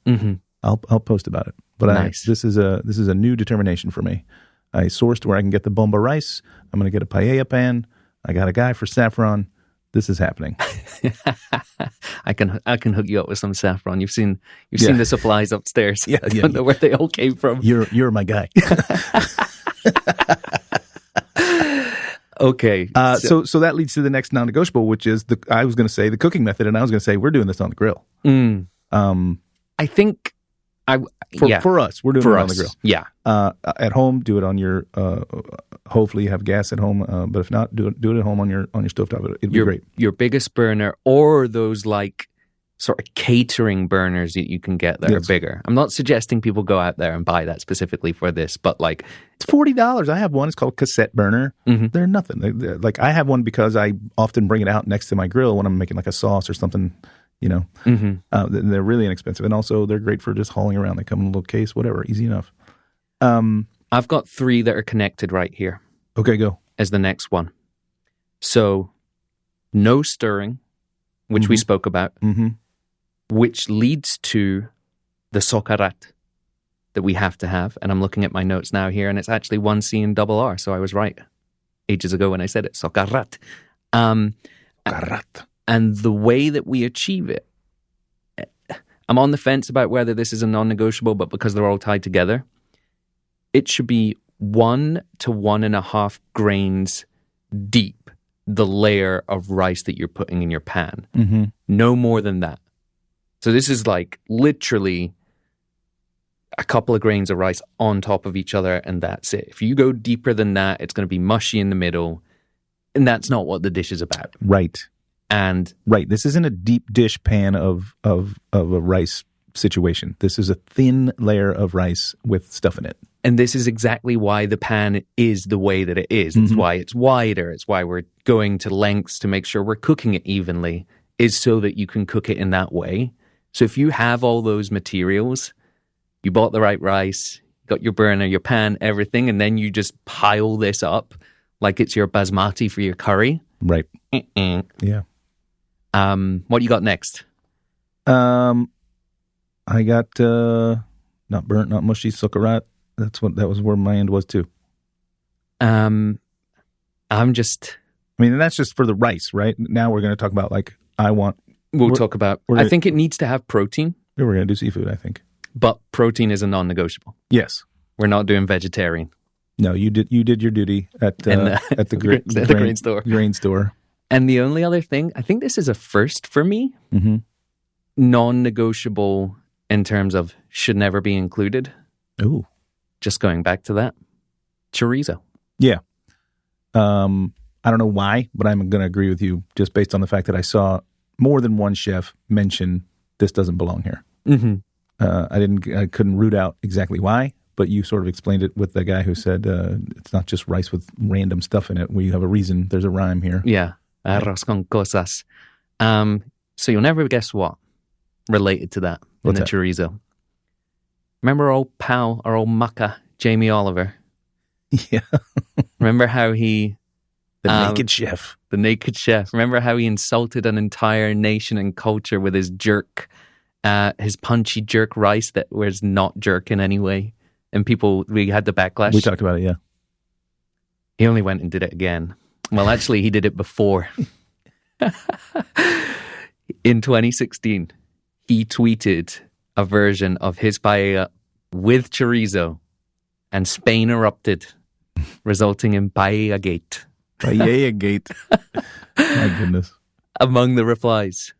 I'll post about it. But nice. This is a new determination for me. I sourced where I can get the bomba rice. I'm going to get a paella pan. I got a guy for saffron. This is happening. I can hook you up with some saffron. You've seen the supplies upstairs. I don't know where they all came from. You're my guy. Okay. So that leads to the next non-negotiable, which is I was going to say the cooking method, and I was going to say we're doing this on the grill. I think for us, we're doing it on the grill. Yeah. At home, do it on your. Hopefully, you have gas at home. But if not, do it at home on your stovetop. It'd be great. Your biggest burner, or those like sort of catering burners that you can get that are bigger. I'm not suggesting people go out there and buy that specifically for this, but like it's $40. I have one. It's called cassette burner. They're nothing. Like I have one because I often bring it out next to my grill when I'm making like a sauce or something. They're really inexpensive, and also they're great for just hauling around. They come in a little case, whatever, easy enough. I've got 3 that are connected right here. Okay, go. As the next one. So, no stirring, which we spoke about, which leads to the socarrat that we have to have. And I'm looking at my notes now here, and it's actually 1 C and double R, so I was right ages ago when I said it, socarrat. Socarrat. And the way that we achieve it, I'm on the fence about whether this is a non-negotiable, but because they're all tied together, it should be 1 to 1.5 grains deep, the layer of rice that you're putting in your pan. No more than that. So this is like literally a couple of grains of rice on top of each other, and that's it. If you go deeper than that, it's going to be mushy in the middle, and that's not what the dish is about. Right. And this isn't a deep dish pan of a rice situation. This is a thin layer of rice with stuff in it. And this is exactly why the pan is the way that it is. It's why it's wider. It's why we're going to lengths to make sure we're cooking it evenly, is so that you can cook it in that way. So if you have all those materials, you bought the right rice, got your burner, your pan, everything, and then you just pile this up like it's your basmati for your curry. Right. Yeah. What you got next? I got not burnt, not mushy, socarrat. That was where my end was too. I'm just... I mean, that's just for the rice, right? Now we're going to talk about We'll talk about... I think it needs to have protein. Yeah, we're going to do seafood, I think. But protein is a non-negotiable. Yes. We're not doing vegetarian. No, you did your duty at the grain store. Grain store. And the only other thing, I think this is a first for me, non-negotiable in terms of should never be included. Ooh. Just going back to that. Chorizo. Yeah. I don't know why, but I'm going to agree with you just based on the fact that I saw more than one chef mention this doesn't belong here. Mm-hmm. I couldn't root out exactly why, but you sort of explained it with the guy who said it's not just rice with random stuff in it. We have a reason. There's a rhyme here. Yeah. Arroz con cosas. So you'll never guess what related to that in the chorizo. Remember our old pal, our old mucka, Jamie Oliver? Yeah. Remember how he... The naked chef. The naked chef. Remember how he insulted an entire nation and culture with his jerk, his punchy jerk rice that was not jerk in any way? And we had the backlash. We talked about it, yeah. He only went and did it again. Well, actually, he did it before. In 2016, he tweeted a version of his paella with chorizo, and Spain erupted, resulting in Paella Gate. Paella Gate. My goodness. Among the replies,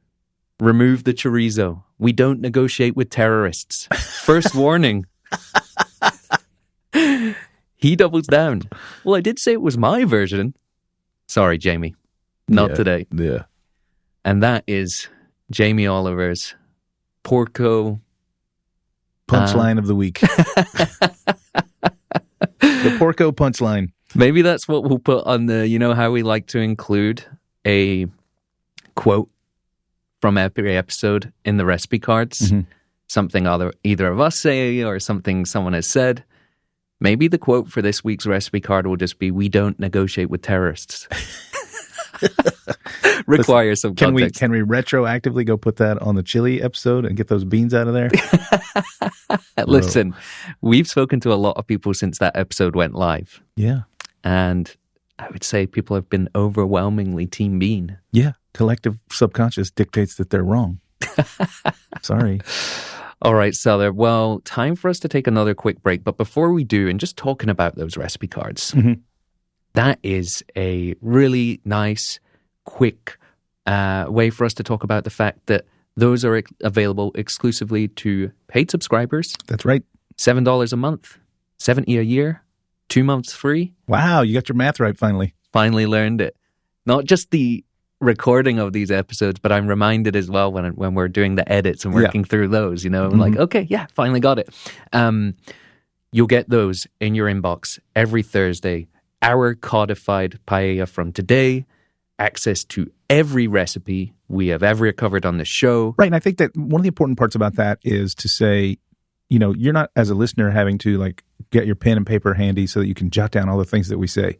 remove the chorizo. We don't negotiate with terrorists. First warning. He doubles down. Well, I did say it was my version. Sorry, Jamie. Not today. Yeah. And that is Jamie Oliver's Porco... Punchline of the week. The Porco punchline. Maybe that's what we'll put on the, you know how we like to include a quote from every episode in the recipe cards? Mm-hmm. Something either of us say or something someone has said. Maybe the quote for this week's recipe card will just be, we don't negotiate with terrorists. Requires some context. Can we retroactively go put that on the chili episode and get those beans out of there? Listen, we've spoken to a lot of people since that episode went live. Yeah. And I would say people have been overwhelmingly Team Bean. Yeah. Collective subconscious dictates that they're wrong. Sorry. All right, Seller. Well, time for us to take another quick break. But before we do, and just talking about those recipe cards, that is a really nice, quick way for us to talk about the fact that those are available exclusively to paid subscribers. That's right. $7 a month, $70 a year, 2 months free. Wow, you got your math right finally. Finally learned it. Not just the recording of these episodes, but I'm reminded as well when we're doing the edits and working through those, you know, I'm like, okay, yeah, finally got it. You'll get those in your inbox every Thursday. Our codified paella from today, access to every recipe we have ever covered on the show. Right, and I think that one of the important parts about that is to say, you know, you're not, as a listener, having to like get your pen and paper handy so that you can jot down all the things that we say.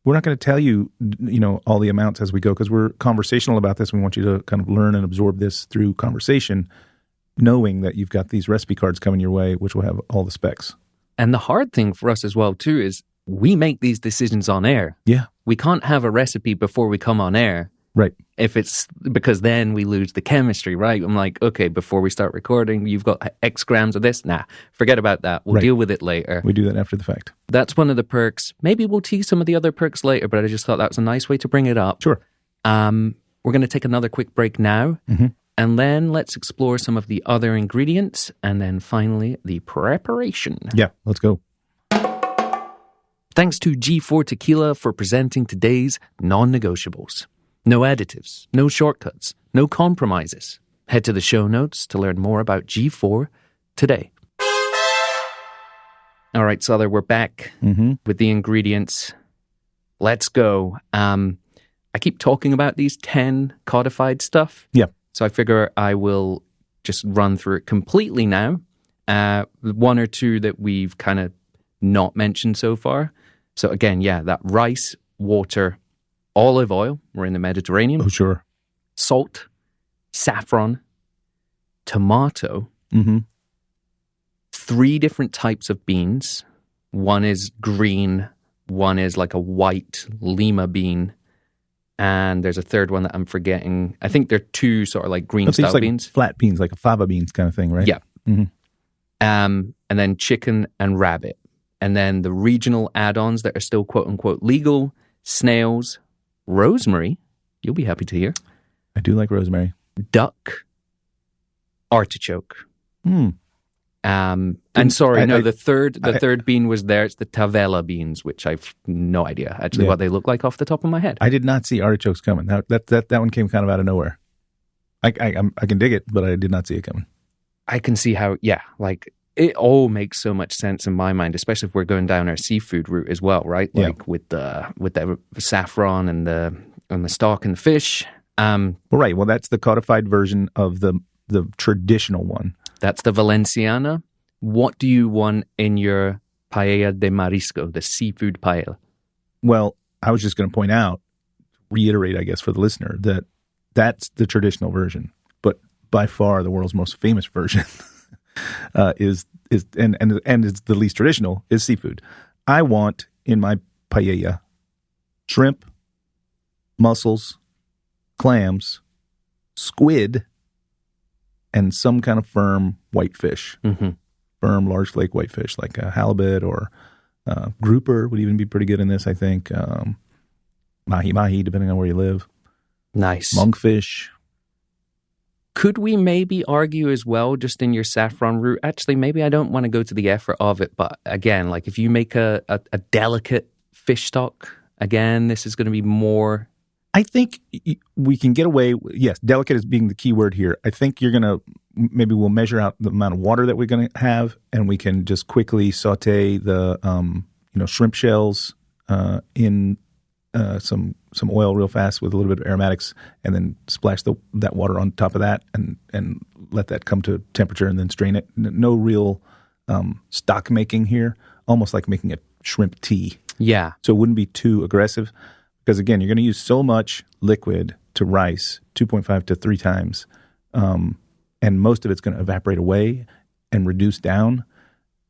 We're not going to tell you, you know, all the amounts as we go because we're conversational about this. We want you to kind of learn and absorb this through conversation, knowing that you've got these recipe cards coming your way, which will have all the specs. And the hard thing for us as well, too, is we make these decisions on air. Yeah. We can't have a recipe before we come on air. Right. If it's because then we lose the chemistry, right? I'm like, okay, before we start recording, you've got X grams of this. Nah, forget about that. We'll deal with it later. We do that after the fact. That's one of the perks. Maybe we'll tease some of the other perks later, but I just thought that was a nice way to bring it up. Sure. We're going to take another quick break now, and then let's explore some of the other ingredients, and then finally the preparation. Yeah, let's go. Thanks to G4 Tequila for presenting today's non-negotiables. No additives, no shortcuts, no compromises. Head to the show notes to learn more about G4 today. All right, Souther, we're back with the ingredients. Let's go. I keep talking about these 10 codified stuff. Yeah. So I figure I will just run through it completely now. one or two that we've kind of not mentioned so far. So again, that rice, water, olive oil. We're in the Mediterranean. Oh, sure. Salt, saffron, tomato, 3 different types of beans. One is green, one is like a white lima bean, and there's a third one that I'm forgetting. I think they're 2 sort of like green style like beans. Flat beans, like a fava beans kind of thing, right? Yeah. And then chicken and rabbit. And then the regional add-ons that are still quote-unquote legal, snails, rosemary, you'll be happy to hear. I do like rosemary. Duck, artichoke. Hmm. The third bean was there. It's the tavella beans, which I've no idea actually what they look like off the top of my head. I did not see artichokes coming. That one came kind of out of nowhere. I can dig it, but I did not see it coming. I can see how, it all makes so much sense in my mind, especially if we're going down our seafood route as well, right? Like with the saffron and the stock and the fish. Right. Well, that's the codified version of the traditional one. That's the Valenciana. What do you want in your paella de marisco, the seafood paella? Well, I was just going to point out, reiterate, I guess, for the listener, that that's the traditional version. But by far, the world's most famous version is it's the least traditional, is seafood. I want in my paella shrimp, mussels, clams, squid, and some kind of firm whitefish. Firm, large flake whitefish, like a halibut or grouper would even be pretty good in this, I think. Mahi-mahi, depending on where you live. Nice. Monkfish. Could we maybe argue as well, just in your saffron route? Actually, maybe I don't want to go to the effort of it, but again, like if you make a delicate fish stock, again, this is going to be more... I think we can get away. Yes, delicate is being the key word here. I think maybe we'll measure out the amount of water that we're going to have, and we can just quickly saute the shrimp shells in some oil real fast with a little bit of aromatics, and then splash that water on top of that, and let that come to temperature, and then strain it. No real stock making here, almost like making a shrimp tea. Yeah. So it wouldn't be too aggressive. Because, again, you're going to use so much liquid to rice, 2.5 to 3 times, and most of it's going to evaporate away and reduce down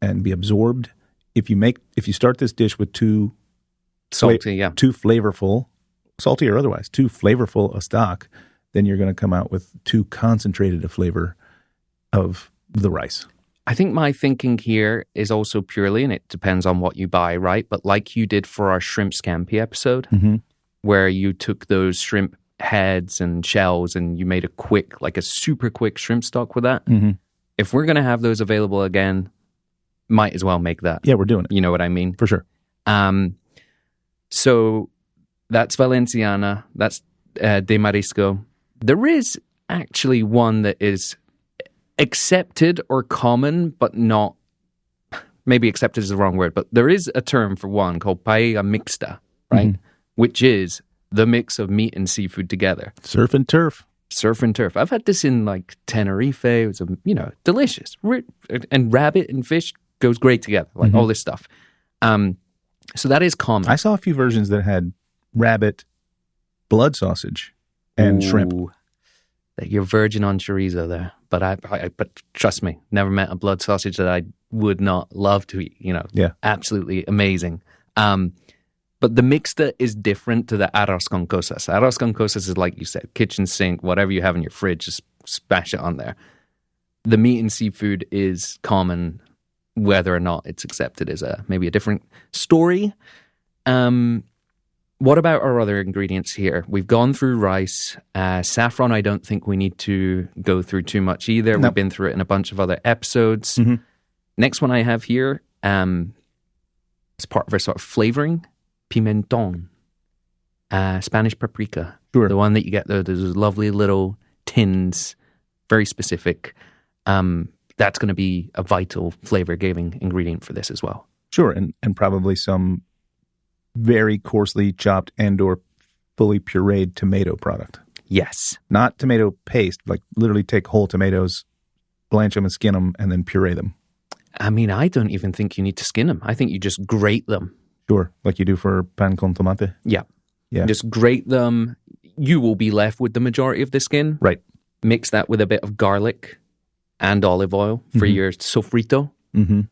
and be absorbed. If you start this dish with too flavorful, salty or otherwise, too flavorful a stock, then you're going to come out with too concentrated a flavor of the rice. I think my thinking here is also purely, and it depends on what you buy, right? But like you did for our shrimp scampi episode, where you took those shrimp heads and shells and you made a super quick shrimp stock with that. If we're going to have those available again, might as well make that. Yeah, we're doing it. You know what I mean? For sure. So that's Valenciana. That's de marisco. There is actually one that is accepted or common, but not, maybe accepted is the wrong word, but there is a term for one called paella mixta, right? Which is the mix of meat and seafood together. Surf and turf. I've had this in like Tenerife. It was, delicious. And rabbit and fish goes great together, like all this stuff. So that is common. I saw a few versions that had rabbit, blood sausage, and shrimp. You're virgin on chorizo there, but trust me, never met a blood sausage that I would not love to eat. Absolutely amazing. But the mixta is different to the arroz con cosas. Arroz con cosas is like you said, kitchen sink, whatever you have in your fridge, just smash it on there. The meat and seafood is common, whether or not it's accepted is maybe a different story. What about our other ingredients here? We've gone through rice. Saffron, I don't think we need to go through too much either. Nope. We've been through it in a bunch of other episodes. Next one I have here, as part of our sort of flavoring, pimentón, Spanish paprika. Sure. The one that you get those lovely little tins, very specific. That's going to be a vital flavor-giving ingredient for this as well. Sure, and probably some very coarsely chopped and or fully pureed tomato product. Yes. Not tomato paste, like literally take whole tomatoes, blanch them and skin them, and then puree them. I mean, I don't even think you need to skin them. I think you just grate them. Sure, like you do for pan con tomate. Yeah. Yeah. Just grate them. You will be left with the majority of the skin. Right. Mix that with a bit of garlic and olive oil for your sofrito. Mm-hmm.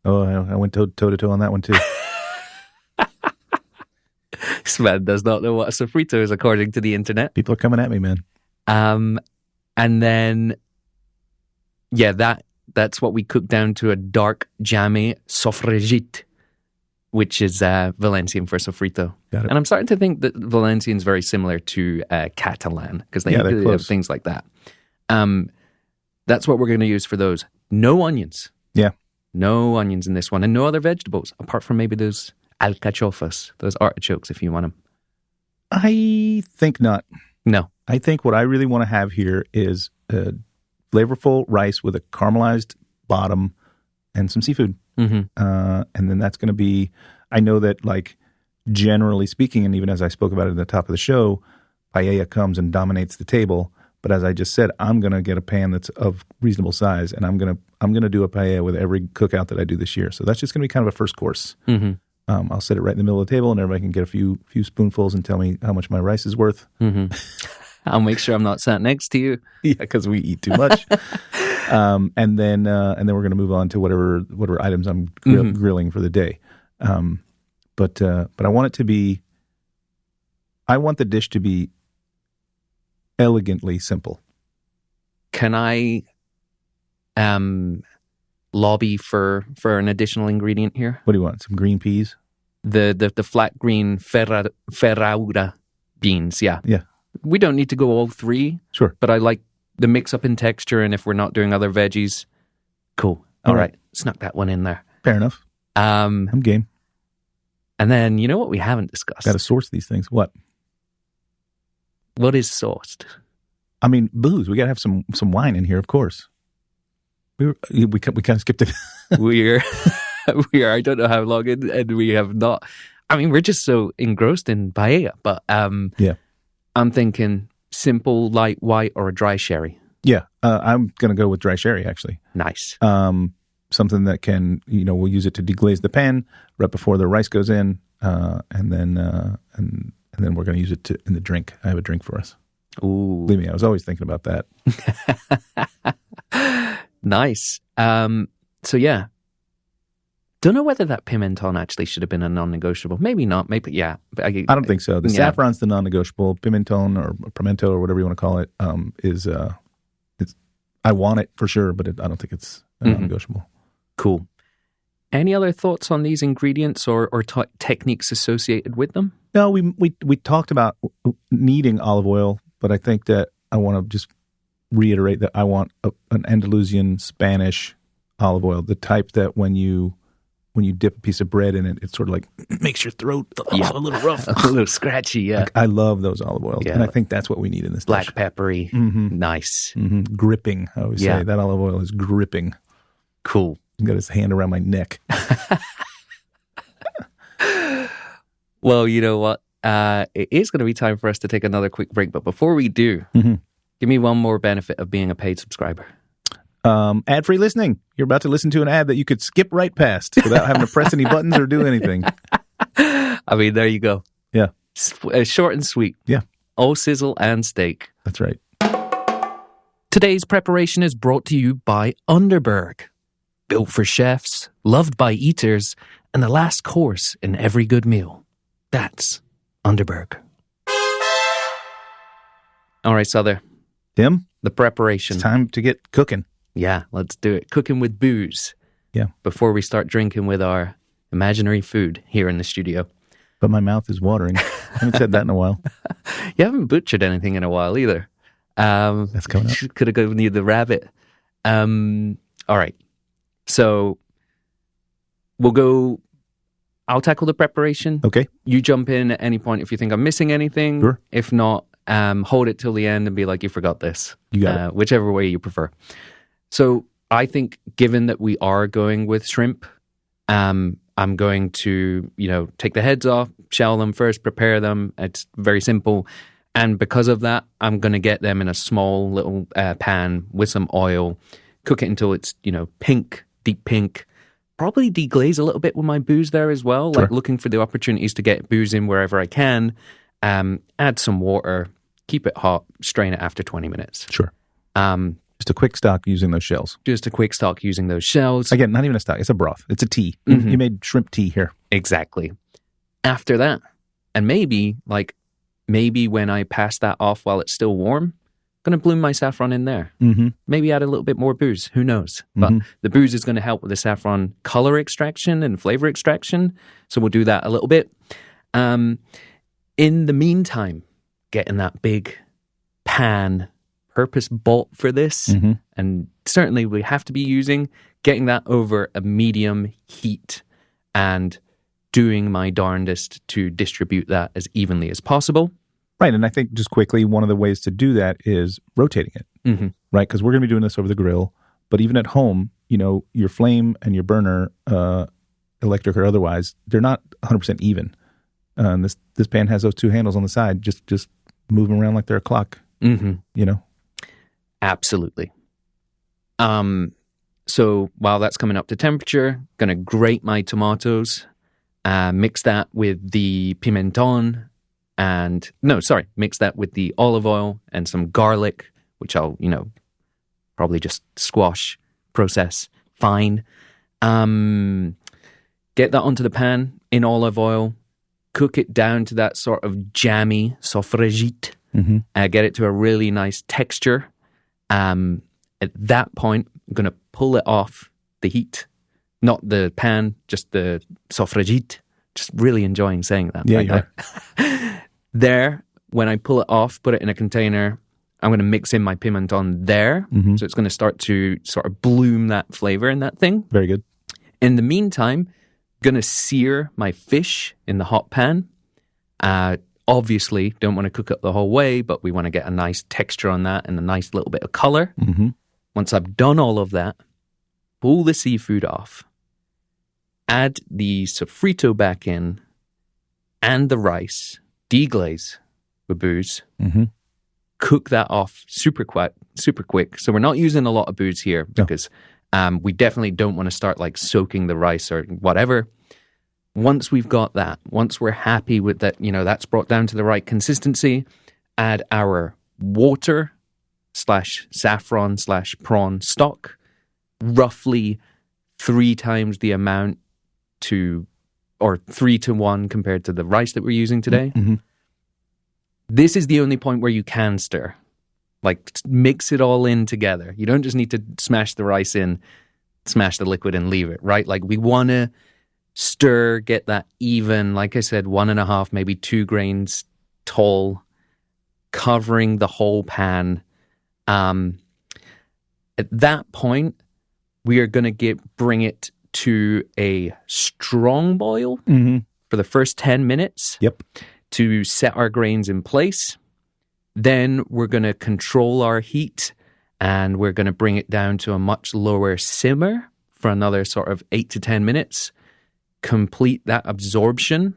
Oh, I went toe-to-toe on that one too. This man does not know what a sofrito is according to the internet. People are coming at me, man. And then, that's what we cook down to a dark, jammy sofregit, which is Valencian for sofrito. Got it. And I'm starting to think that Valencian is very similar to Catalan because they have things like that. That's what we're going to use for those. No onions. Yeah. No onions in this one. And no other vegetables, apart from maybe those alcachofas, those artichokes, if you want them. I think not. No. I think what I really want to have here is flavorful rice with a caramelized bottom and some seafood. Mm-hmm. And then that's going to be, I know that like generally speaking, and even as I spoke about it at the top of the show, paella comes and dominates the table. But as I just said, I'm going to get a pan that's of reasonable size, and I'm going to do a paella with every cookout that I do this year. So that's just going to be kind of a first course. Mm-hmm. I'll set it right in the middle of the table, and everybody can get a few spoonfuls and tell me how much my rice is worth. Mm-hmm. I'll make sure I'm not sat next to you. Yeah, because we eat too much. And then we're going to move on to whatever items I'm grilling for the day. But I want it to be. I want the dish to be elegantly simple. Can I lobby for an additional ingredient here? What do you want? Some green peas? The flat green ferradura beans, yeah. Yeah. We don't need to go all three. Sure. But I like the mix up in texture, and if we're not doing other veggies, cool. All right. Snuck that one in there. Fair enough. I'm game. And then, you know what we haven't discussed? Got to source these things. What is sourced? I mean, booze. We got to have some wine in here, of course. We kind of skipped it. we are. I don't know how long in, and we have not. I mean, we're just so engrossed in paella. But yeah, I'm thinking simple, light white, or a dry sherry. Yeah, I'm going to go with dry sherry. Actually, nice. Something that can, we'll use it to deglaze the pan right before the rice goes in, and then we're going to use it in the drink. I have a drink for us. Ooh, believe me, I was always thinking about that. Nice. So yeah, don't know whether that pimenton actually should have been a non-negotiable. Maybe not. Maybe yeah. I don't think so. The saffron's the non-negotiable. Pimenton or pimento or whatever you want to call it is. I want it for sure, but I don't think it's non-negotiable. Cool. Any other thoughts on these ingredients or techniques associated with them? No, we talked about needing olive oil, but I think that I want to just reiterate that I want an Andalusian Spanish olive oil, the type that when you dip a piece of bread in it, it sort of like makes your throat a little rough, a little scratchy. Yeah, like, I love those olive oils, and I think that's what we need in this black dish. Peppery, nice, gripping. I always say that olive oil is gripping. Cool. He's got his hand around my neck. Well, you know what? It is going to be time for us to take another quick break. But before we do, give me one more benefit of being a paid subscriber. Ad-free listening. You're about to listen to an ad that you could skip right past without having to press any buttons or do anything. I mean, there you go. Yeah. Short and sweet. Yeah. All sizzle and steak. That's right. Today's preparation is brought to you by Underberg. Built for chefs, loved by eaters, and the last course in every good meal. That's Underberg. All right, Souther. Tim? The preparation. It's time to get cooking. Yeah, let's do it. Cooking with booze. Yeah. Before we start drinking with our imaginary food here in the studio. But my mouth is watering. I haven't said that in a while. You haven't butchered anything in a while either. That's coming up. Could have given you the rabbit. All right. So I'll tackle the preparation. Okay. You jump in at any point if you think I'm missing anything. Sure. If not, hold it till the end and be like, you forgot this. You got it. Whichever way you prefer. So I think given that we are going with shrimp, I'm going to, take the heads off, shell them first, prepare them. It's very simple. And because of that, I'm going to get them in a small little pan with some oil, cook it until it's, pink, deep pink. Probably deglaze a little bit with my booze there as well, Sure. like looking for the opportunities to get booze in wherever I can. Add some water, keep it hot, strain it after 20 minutes. Sure. Just a quick stock using those shells. Just a quick stock using those shells. Again, not even a stock. It's a broth. It's a tea. Mm-hmm. You made shrimp tea here. Exactly. After that, and maybe when I pass that off while it's still warm, going to bloom my saffron in there. Mm-hmm. Maybe add a little bit more booze. Who knows? But the booze is going to help with the saffron color extraction and flavor extraction. So we'll do that a little bit. In the meantime, getting that big pan purpose bought for this, and certainly we have to be using, getting that over a medium heat and doing my darndest to distribute that as evenly as possible. Right. And I think just quickly, one of the ways to do that is rotating it, right? Because we're going to be doing this over the grill. But even at home, your flame and your burner, electric or otherwise, they're not 100% even. This pan has those two handles on the side. Just move them around like they're a clock, Absolutely. So while that's coming up to temperature, going to grate my tomatoes, mix that with the pimenton, mix that with the olive oil and some garlic, which I'll, probably just squash, process, fine. Get that onto the pan in olive oil, cook it down to that sort of jammy sofragite, get it to a really nice texture. At that point, I'm going to pull it off the heat, not the pan, just the sofragite. Just really enjoying saying that. Yeah, right you are. There, when I pull it off, put it in a container, I'm going to mix in my pimenton there. So it's going to start to sort of bloom that flavor in that thing. Very good. In the meantime, going to sear my fish in the hot pan. Obviously, don't want to cook it the whole way, but we want to get a nice texture on that and a nice little bit of color. Once I've done all of that, pull the seafood off. Add the sofrito back in and the rice, deglaze with booze, cook that off super quick. So we're not using a lot of booze here because we definitely don't want to start like soaking the rice or whatever. Once we've got that, once we're happy with that, that's brought down to the right consistency, add our water / saffron / prawn stock, roughly 3 times the amount or 3 to 1 compared to the rice that we're using today. This is the only point where you can stir. Like, mix it all in together. You don't just need to smash the rice in, smash the liquid and leave it, right? Like, we want to stir, get that even, like I said, 1.5, maybe 2 grains tall, covering the whole pan. At that point, we are going to bring it to a strong boil for the first 10 minutes to set our grains in place. Then we're going to control our heat and we're going to bring it down to a much lower simmer for another sort of 8 to 10 minutes. Complete that absorption.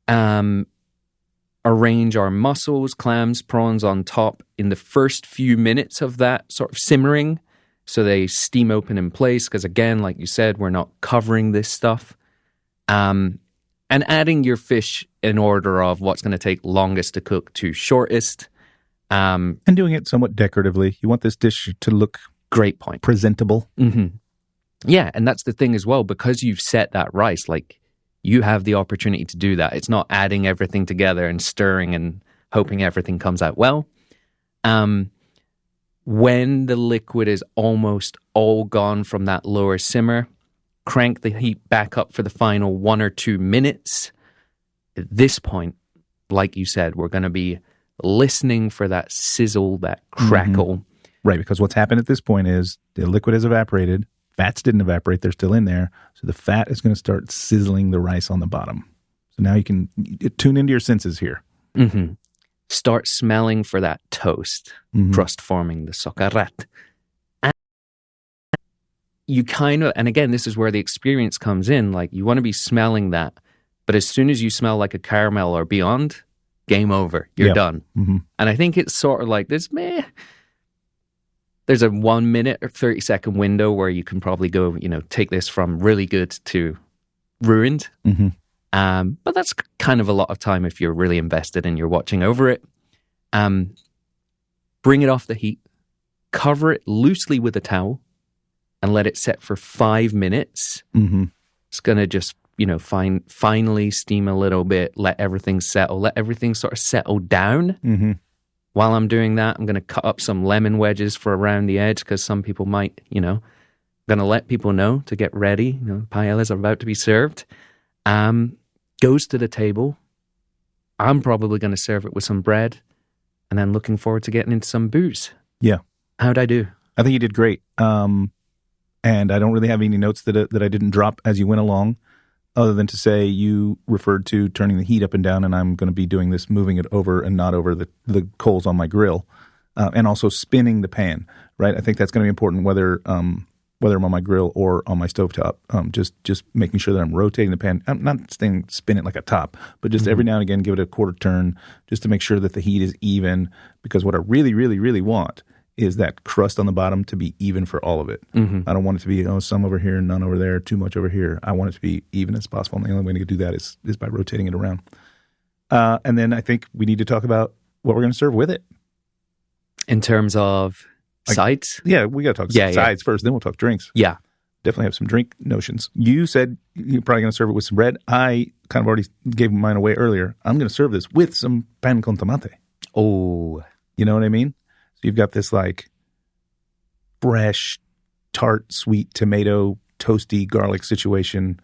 Arrange our mussels, clams, prawns on top in the first few minutes of that sort of simmering so they steam open in place. Because again, like you said, we're not covering this stuff. And adding your fish in order of what's going to take longest to cook to shortest. And doing it somewhat decoratively. You want this dish to look great point. Presentable. Yeah, and that's the thing as well. Because you've set that rice, like, you have the opportunity to do that. It's not adding everything together and stirring and hoping everything comes out well. When the liquid is almost all gone from that lower simmer, crank the heat back up for the final 1 or 2 minutes. At this point, like you said, we're going to be listening for that sizzle, that crackle. Right, because what's happened at this point is the liquid has evaporated. Fats didn't evaporate. They're still in there. So the fat is going to start sizzling the rice on the bottom. So now you can tune into your senses here. Start smelling for that toast, crust forming, the socarrat. And you kind of, and again, this is where the experience comes in. Like, you want to be smelling that. But as soon as you smell like a caramel or beyond, game over. You're done. And I think it's sort of like this, there's a 1 minute or 30-second window where you can probably go, take this from really good to ruined. But that's kind of a lot of time if you're really invested and you're watching over it. Bring it off the heat, cover it loosely with a towel, and let it set for 5 minutes. It's going to just, finally steam a little bit, let everything settle, let everything sort of settle down. While I'm doing that, I'm going to cut up some lemon wedges for around the edge because some people might, going to let people know to get ready. Paellas are about to be served. Goes to the table. I'm probably going to serve it with some bread and then looking forward to getting into some booze. Yeah. How'd I do? I think you did great. And I don't really have any notes that I didn't drop as you went along, other than to say you referred to turning the heat up and down, and I'm going to be doing this, moving it over and not over the coals on my grill, and also spinning the pan, right? I think that's going to be important whether I'm on my grill or on my stovetop. Just making sure that I'm rotating the pan. I'm not saying spin it like a top, but just every now and again give it a quarter turn just to make sure that the heat is even, because what I really, really, really want is that crust on the bottom to be even for all of it. I don't want it to be, some over here, none over there, too much over here. I want it to be even as possible. And the only way to do that is by rotating it around. And then I think we need to talk about what we're going to serve with it. In terms of sides? Yeah, we got to talk sides first, then we'll talk drinks. Yeah. Definitely have some drink notions. You said you're probably going to serve it with some bread. I kind of already gave mine away earlier. I'm going to serve this with some pan con tomate. Oh. You know what I mean? You've got this like fresh, tart, sweet tomato, toasty garlic situation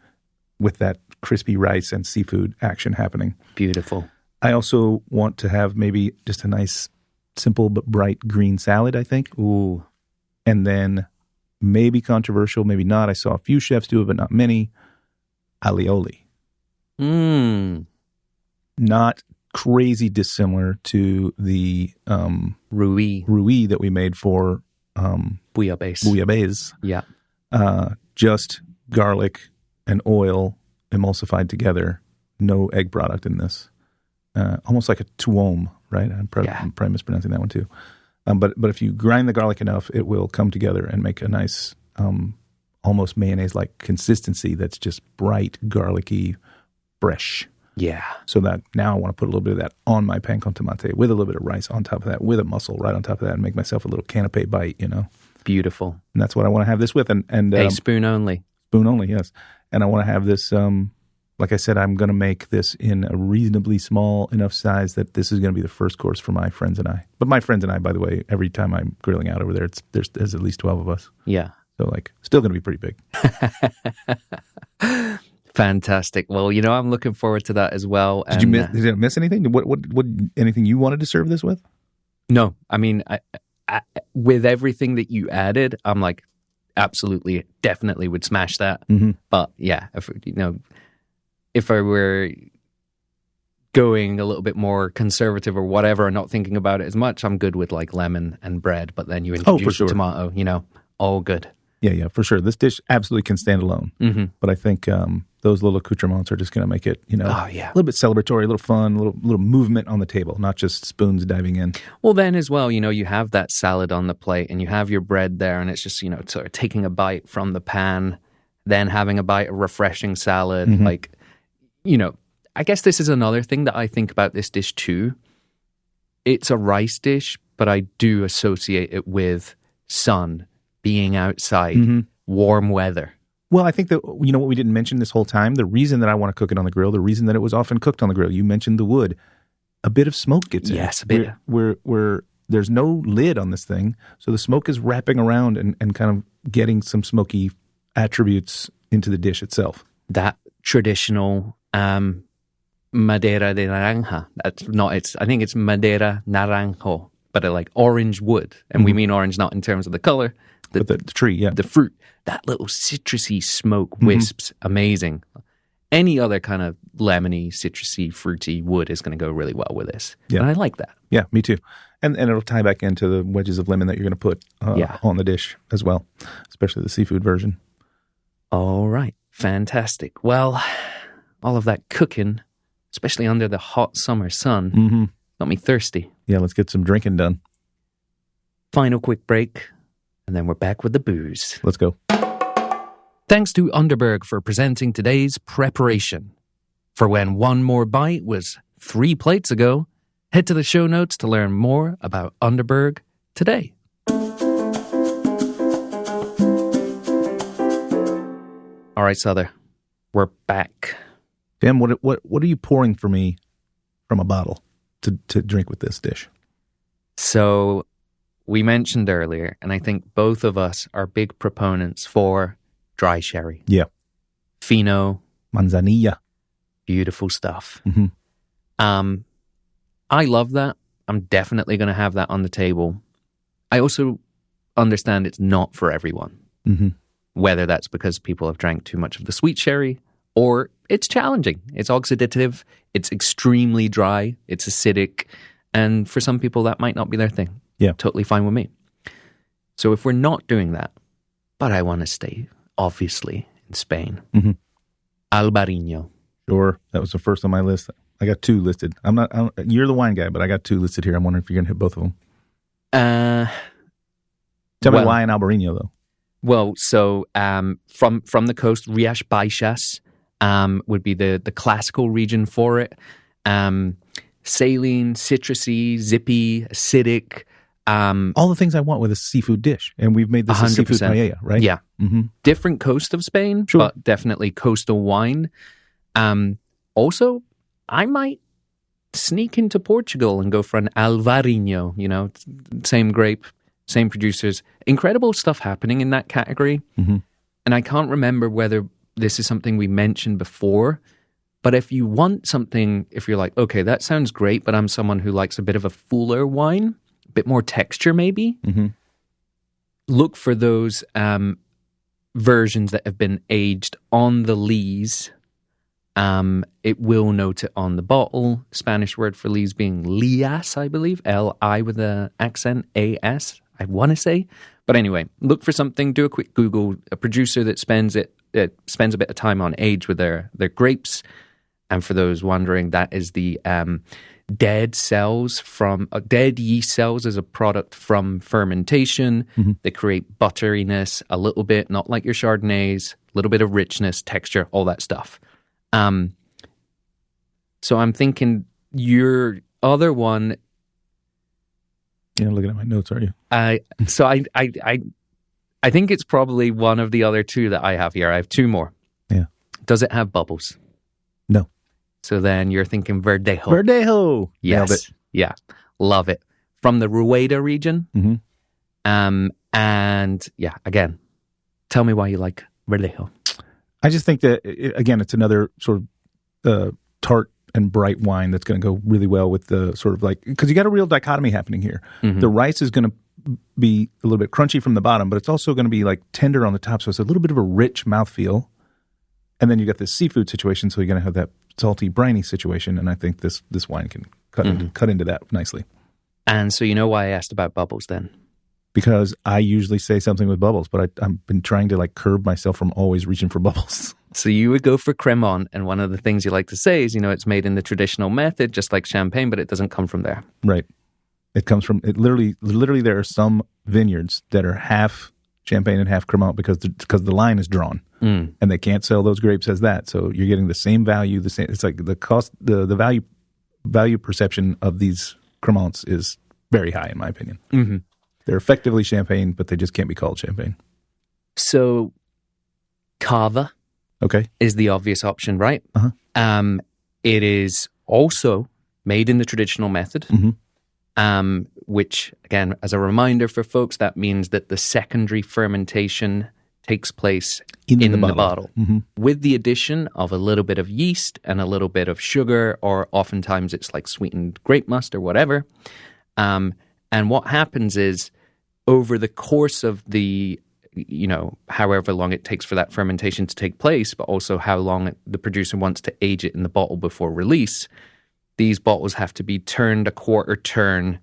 with that crispy rice and seafood action happening. Beautiful. I also want to have maybe just a nice, simple but bright green salad, I think. Ooh. And then maybe controversial, maybe not. I saw a few chefs do it, but not many. Alioli. Not crazy dissimilar to the Rui that we made for bouillabaisse. Yeah. Just garlic and oil emulsified together. No egg product in this. Almost like a tuome, right? I'm probably mispronouncing that one too. But if you grind the garlic enough, it will come together and make a nice, almost mayonnaise-like consistency that's just bright, garlicky, fresh. Yeah. So that now I want to put a little bit of that on my pan con tomate with a little bit of rice on top of that, with a mussel right on top of that, and make myself a little canapé bite, Beautiful. And that's what I want to have this with. And a spoon only. Spoon only, yes. And I want to have this, like I said, I'm going to make this in a reasonably small enough size that this is going to be the first course for my friends and I. But my friends and I, by the way, every time I'm grilling out over there, there's at least 12 of us. Yeah. So still going to be pretty big. Fantastic. Well, I'm looking forward to that as well. Did I miss anything? What anything you wanted to serve this with? No. I mean, I, with everything that you added, I'm like, absolutely, definitely would smash that. But yeah, if I were going a little bit more conservative or whatever, and not thinking about it as much, I'm good with like lemon and bread. But then you introduce tomato, all good. Yeah, for sure. This dish absolutely can stand alone. But I think those little accoutrements are just going to make it, a little bit celebratory, a little fun, a little movement on the table, not just spoons diving in. Well, then as well, you have that salad on the plate and you have your bread there, and it's just, sort of taking a bite from the pan, then having a bite of refreshing salad. Like, I guess this is another thing that I think about this dish too. It's a rice dish, but I do associate it with sun, being outside, warm weather. Well, I think that, what we didn't mention this whole time, the reason that I want to cook it on the grill, the reason that it was often cooked on the grill, you mentioned the wood, a bit of smoke gets in. Yes, a bit. Where there's no lid on this thing, so the smoke is wrapping around and kind of getting some smoky attributes into the dish itself. That traditional madera de naranja, I think it's madera naranjo, but like orange wood. And we mean orange not in terms of the color, but the tree, yeah. The fruit. That little citrusy smoke wisps, amazing. Any other kind of lemony, citrusy, fruity wood is going to go really well with this. Yeah. And I like that. Yeah, me too. And it'll tie back into the wedges of lemon that you're going to put on the dish as well, especially the seafood version. All right. Fantastic. Well, all of that cooking, especially under the hot summer sun, got me thirsty. Yeah, let's get some drinking done. Final quick break. and then we're back with the booze. Let's go. Thanks to Underberg for presenting today's preparation. For when one more bite was 3 plates ago, head to the show notes to learn more about Underberg today. All right, Souther, we're back. Tim, what are you pouring for me from a bottle to drink with this dish? So we mentioned earlier, and I think both of us are big proponents for dry sherry. Yeah. Fino. Manzanilla. Beautiful stuff. Mm-hmm. I love that. I'm definitely going to have that on the table. I also understand it's not for everyone. Mm-hmm. Whether that's because people have drank too much of the sweet sherry or it's challenging. It's oxidative. It's extremely dry. It's acidic. And for some people, that might not be their thing. Yeah. Totally fine with me. So if we're not doing that, but I want to stay, obviously, in Spain, Albariño. Sure. That was the first on my list. I got 2 listed. You're the wine guy, but I got 2 listed here. I'm wondering if you're going to hit both of them. Tell me why in Albariño, though. Well, so from the coast, Rias Baixas would be the classical region for it. Saline, citrusy, zippy, acidic. All the things I want with a seafood dish. And we've made this 100%. A seafood paella, right? Yeah. Mm-hmm. Different coast of Spain, sure. But definitely coastal wine. Also, I might sneak into Portugal and go for an Alvarinho, same grape, same producers. Incredible stuff happening in that category. Mm-hmm. And I can't remember whether this is something we mentioned before, but if you want something, if you're like, okay, that sounds great, but I'm someone who likes a bit of a fuller wine, a bit more texture maybe, look for those versions that have been aged on the lees. It will note it on the bottle. Spanish word for lees being lias, I believe. L-I with an accent, A-S, I want to say. But anyway, look for something, do a quick Google, a producer that spends a bit of time on age with their grapes. And for those wondering, that is the dead yeast cells as a product from fermentation. They create butteriness a little bit, not like your Chardonnays, a little bit of richness, texture, all that stuff. So I'm thinking your other one. You're not looking at my notes, are you? I think it's probably one of the other 2 that I have here. I have 2 more. Yeah. Does it have bubbles? No. So then you're thinking Verdejo. Verdejo. Yes. Nailed it. Yeah. Love it. From the Rueda region. And yeah, again, tell me why you like Verdejo. I just think that, again, it's another sort of tart and bright wine that's going to go really well with the sort of like, because you got a real dichotomy happening here. The rice is going to be a little bit crunchy from the bottom, but it's also going to be like tender on the top. So it's a little bit of a rich mouthfeel. And then you got this seafood situation, so you're going to have that salty, briny situation. And I think this wine can cut into that nicely. And so you know why I asked about bubbles then? Because I usually say something with bubbles, but I've been trying to like curb myself from always reaching for bubbles. So you would go for Cremant, and one of the things you like to say is, it's made in the traditional method, just like champagne, but it doesn't come from there. Right. It comes from, literally there are some vineyards that are half champagne and half Cremant because the line is drawn. And they can't sell those grapes as that. So you're getting the same value, it's like the cost, the value perception of these Cremants is very high, in my opinion. They're effectively champagne, but they just can't be called champagne. So Cava is the obvious option, right? It is also made in the traditional method, which, again, as a reminder for folks, that means that the secondary fermentation takes place in the bottle. With the addition of a little bit of yeast and a little bit of sugar, or oftentimes it's like sweetened grape must or whatever. And what happens is, over the course of the, however long it takes for that fermentation to take place, but also how long the producer wants to age it in the bottle before release, these bottles have to be turned a quarter turn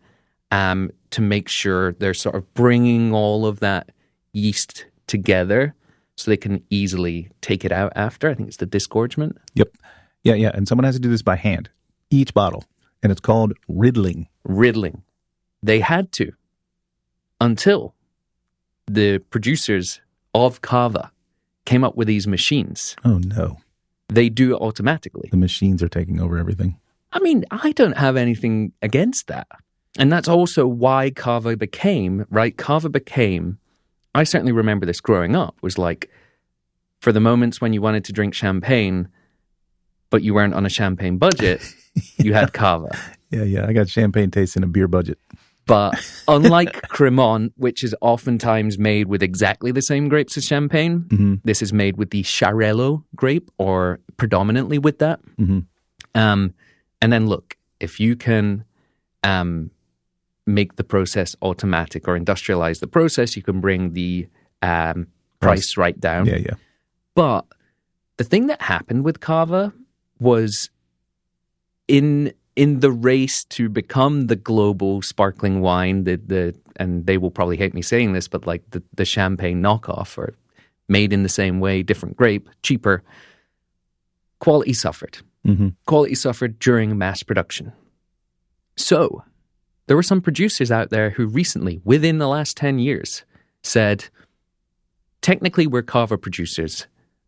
to make sure they're sort of bringing all of that yeast together so they can easily take it out after. I think it's the disgorgement. Yep. Yeah. And someone has to do this by hand, each bottle. And it's called riddling. They had to. Until the producers of Cava came up with these machines. Oh, no. They do it automatically. The machines are taking over everything. I mean, I don't have anything against that. And that's also why Cava became, I certainly remember this growing up, was like, for the moments when you wanted to drink champagne, but you weren't on a champagne budget, you had Cava. Yeah. I got champagne taste in a beer budget. But unlike Cremant, which is oftentimes made with exactly the same grapes as champagne, this is made with the Xarel·lo grape, or predominantly with that. And then look, if you can make the process automatic or industrialize the process, you can bring the price right down. Yeah. But the thing that happened with Cava was in the race to become the global sparkling wine, and they will probably hate me saying this, but like the champagne knockoff, or made in the same way, different grape, cheaper, quality suffered. Quality suffered during mass production. So there were some producers out there who recently, within the last 10 years, said, technically we're Cava producers,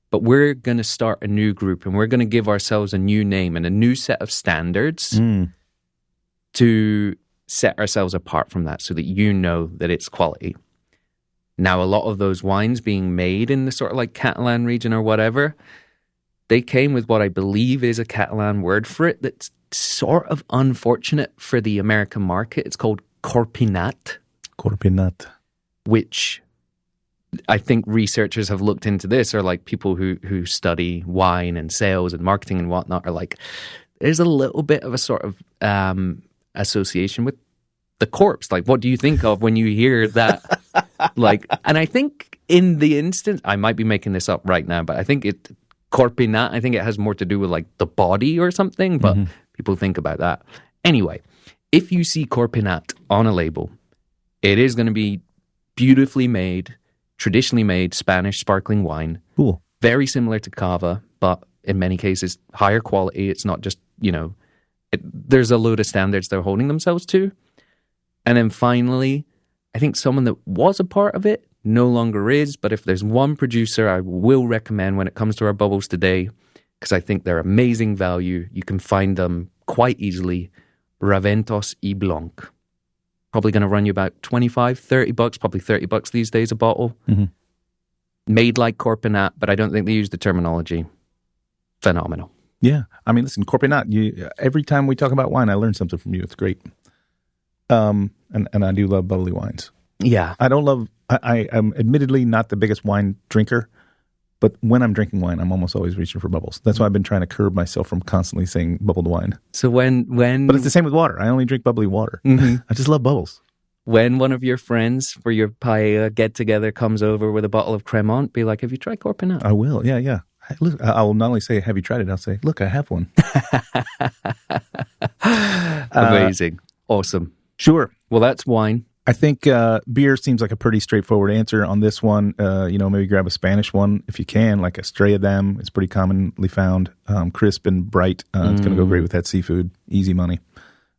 but we're going to start a new group, and we're going to give ourselves a new name and a new set of standards to set ourselves apart from that, so that you know that it's quality. Now, a lot of those wines being made in the sort of like Catalan region or whatever, they came with what I believe is a Catalan word for it that's sort of unfortunate for the American market. It's called corpinat. Corpinat. Which I think researchers have looked into this, or like people who study wine and sales and marketing and whatnot are like, there's a little bit of a sort of association with the corpse. Like, what do you think of when you hear that? Like, and I think in the instance, I might be making this up right now, but I think corpinat, I think it has more to do with like the body or something, but people think about that. Anyway, if you see corpinat on a label, it is going to be beautifully made, traditionally made Spanish sparkling wine. Cool. Very similar to Cava, but in many cases higher quality. It's not just, there's a load of standards they're holding themselves to. And then finally, I think someone that was a part of it no longer is, but if there's one producer I will recommend when it comes to our bubbles today, because I think they're amazing value, you can find them quite easily, Raventos y Blanc. Probably going to run you about $25-$30, probably $30 these days a bottle. Made like corpinat, but I don't think they use the terminology. Phenomenal. Yeah. I mean, listen, corpinat, every time we talk about wine, I learn something from you. It's great. And I do love bubbly wines. Yeah. I am admittedly not the biggest wine drinker, but when I'm drinking wine, I'm almost always reaching for bubbles. That's why I've been trying to curb myself from constantly saying bubbled wine. So when But it's the same with water. I only drink bubbly water. I just love bubbles. When one of your friends for your paella get-together comes over with a bottle of Cremant, be like, have you tried corpinat? I will. Yeah. I will not only say, have you tried it? I'll say, look, I have one. Amazing. Awesome. Sure. Well, that's wine. I think beer seems like a pretty straightforward answer on this one. Maybe grab a Spanish one if you can, like Estrella Damm. It's pretty commonly found, crisp and bright. It's going to go great with that seafood. Easy money.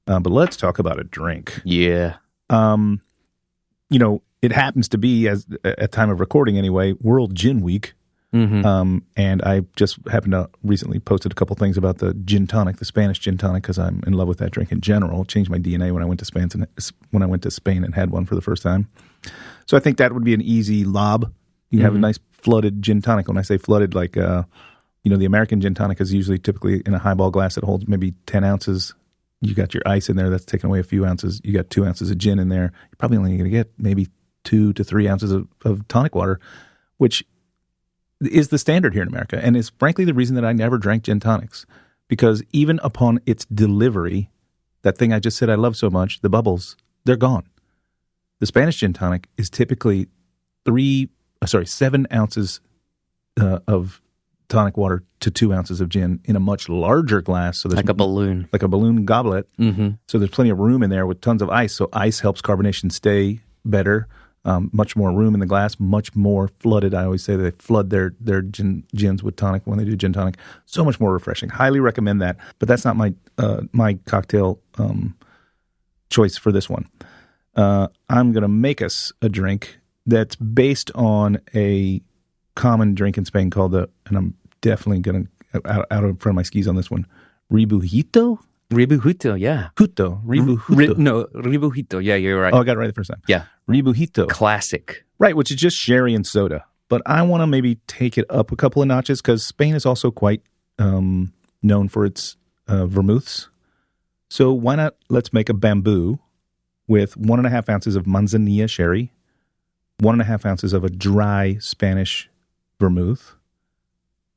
But let's talk about a drink. Yeah. It happens to be, as at time of recording anyway, World Gin Week. And I just happened to recently posted a couple things about the gin tonic, the Spanish gin tonic, because I'm in love with that drink in general. It changed my DNA when I went to Spain and had one for the first time. So I think that would be an easy lob. You have a nice flooded gin tonic. When I say flooded, like the American gin tonic is usually typically in a highball glass that holds maybe 10 ounces. You got your ice in there that's taking away a few ounces. You got 2 ounces of gin in there. You're probably only going to get maybe 2 to 3 ounces of tonic water, which is the standard here in America, and is frankly the reason that I never drank gin tonics, because even upon its delivery, that thing I just said I love so much, the bubbles, they're gone. The Spanish gin tonic is typically 7 ounces of tonic water to 2 ounces of gin in a much larger glass. So there's like a balloon goblet. So there's plenty of room in there with tons of ice. So ice helps carbonation stay better. Much more room in the glass, much more flooded. I always say they flood their gins with tonic when they do gin tonic. So much more refreshing. Highly recommend that. But that's not my cocktail choice for this one. I'm going to make us a drink that's based on a common drink in Spain called and I'm definitely going to, out in front of my skis on this one, rebujito? Rebujito, yeah. Rebujito. Yeah, you're right. Oh, I got it right the first time. Yeah. Rebujito. Classic. Right, which is just sherry and soda. But I want to maybe take it up a couple of notches because Spain is also quite known for its vermouths. So why not let's make a bamboo with 1.5 ounces of Manzanilla Sherry, 1.5 ounces of a dry Spanish vermouth.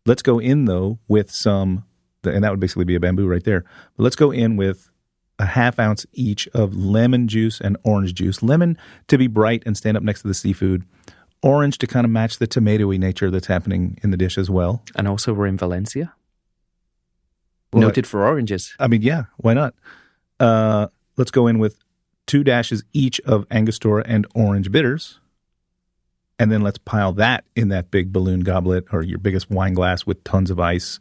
Let's go in, though, with some, and that would basically be a bamboo right there. But let's go in with 1/2 ounce each of lemon juice and orange juice. Lemon to be bright and stand up next to the seafood. Orange to kind of match the tomatoey nature that's happening in the dish as well. And also we're in Valencia. Well, noted for oranges. I mean, yeah, why not? Let's go in with 2 dashes each of Angostura and orange bitters. And then let's pile that in that big balloon goblet or your biggest wine glass with tons of ice,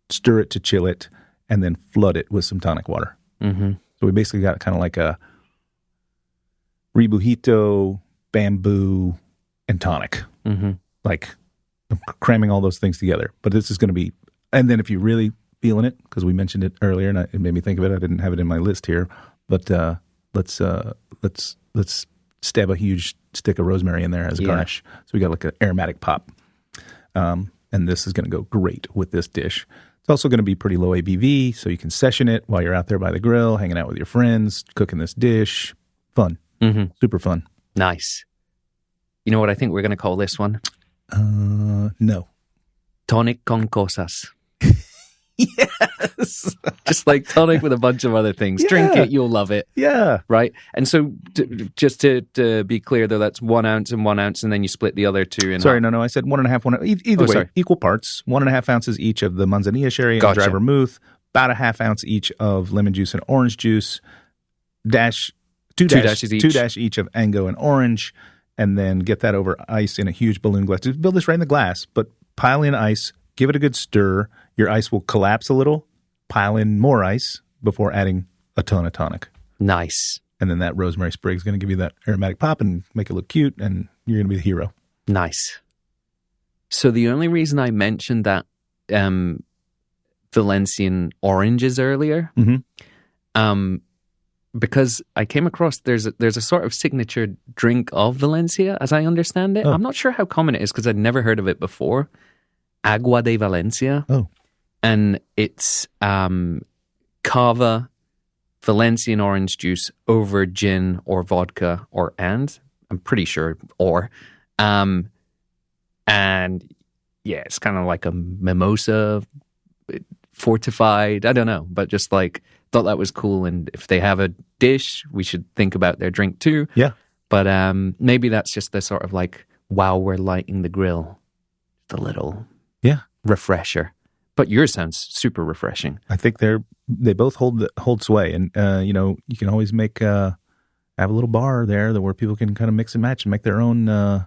stir it to chill it, and then flood it with some tonic water. Mm-hmm. So we basically got kind of like a rebujito, bamboo, and tonic. Mm-hmm. Like I'm cramming all those things together. But this is going to be, and then if you're really feeling it, because we mentioned it earlier and it made me think of it. I didn't have it in my list here, but let's stab a huge stick of rosemary in there as a garnish. So we got like an aromatic pop. And this is going to go great with this dish. It's also going to be pretty low ABV, so you can session it while you're out there by the grill, hanging out with your friends, cooking this dish. Fun. Mm-hmm. Super fun. Nice. You know what I think we're going to call this one? No. Tonic con cosas. Yes. Just like tonic with a bunch of other things. Yeah. Drink it, you'll love it. Yeah. Right? And so just to be clear, though, that's 1 ounce and 1 ounce, and then you split the other two in Sorry, half. no, I said 1.5. Either way, sorry. equal parts. 1.5 ounces each of the Manzanilla Sherry and dry vermouth. About 1/2 ounce each of lemon juice and orange juice. Two dashes each of Ango and orange. And then get that over ice in a huge balloon glass. Just build this right in the glass, but pile in ice. Give it a good stir. Your ice will collapse a little. Pile in more ice before adding a ton of tonic. Nice. And then that rosemary sprig is going to give you that aromatic pop and make it look cute, and you're going to be the hero. Nice. So the only reason I mentioned that Valencian oranges earlier, because I came across there's a sort of signature drink of Valencia, as I understand it. Oh. I'm not sure how common it is because I'd never heard of it before. Agua de Valencia. Oh. And it's cava, Valencian orange juice over gin or vodka I'm pretty sure, and yeah, it's kind of like a mimosa fortified. I don't know, but just like thought that was cool. And if they have a dish, we should think about their drink too. Yeah. But maybe that's just the sort of like, while we're lighting the grill, the little refresher. But yours sounds super refreshing. I think they both hold sway, and you can always make have a little bar there where people can kind of mix and match and make their own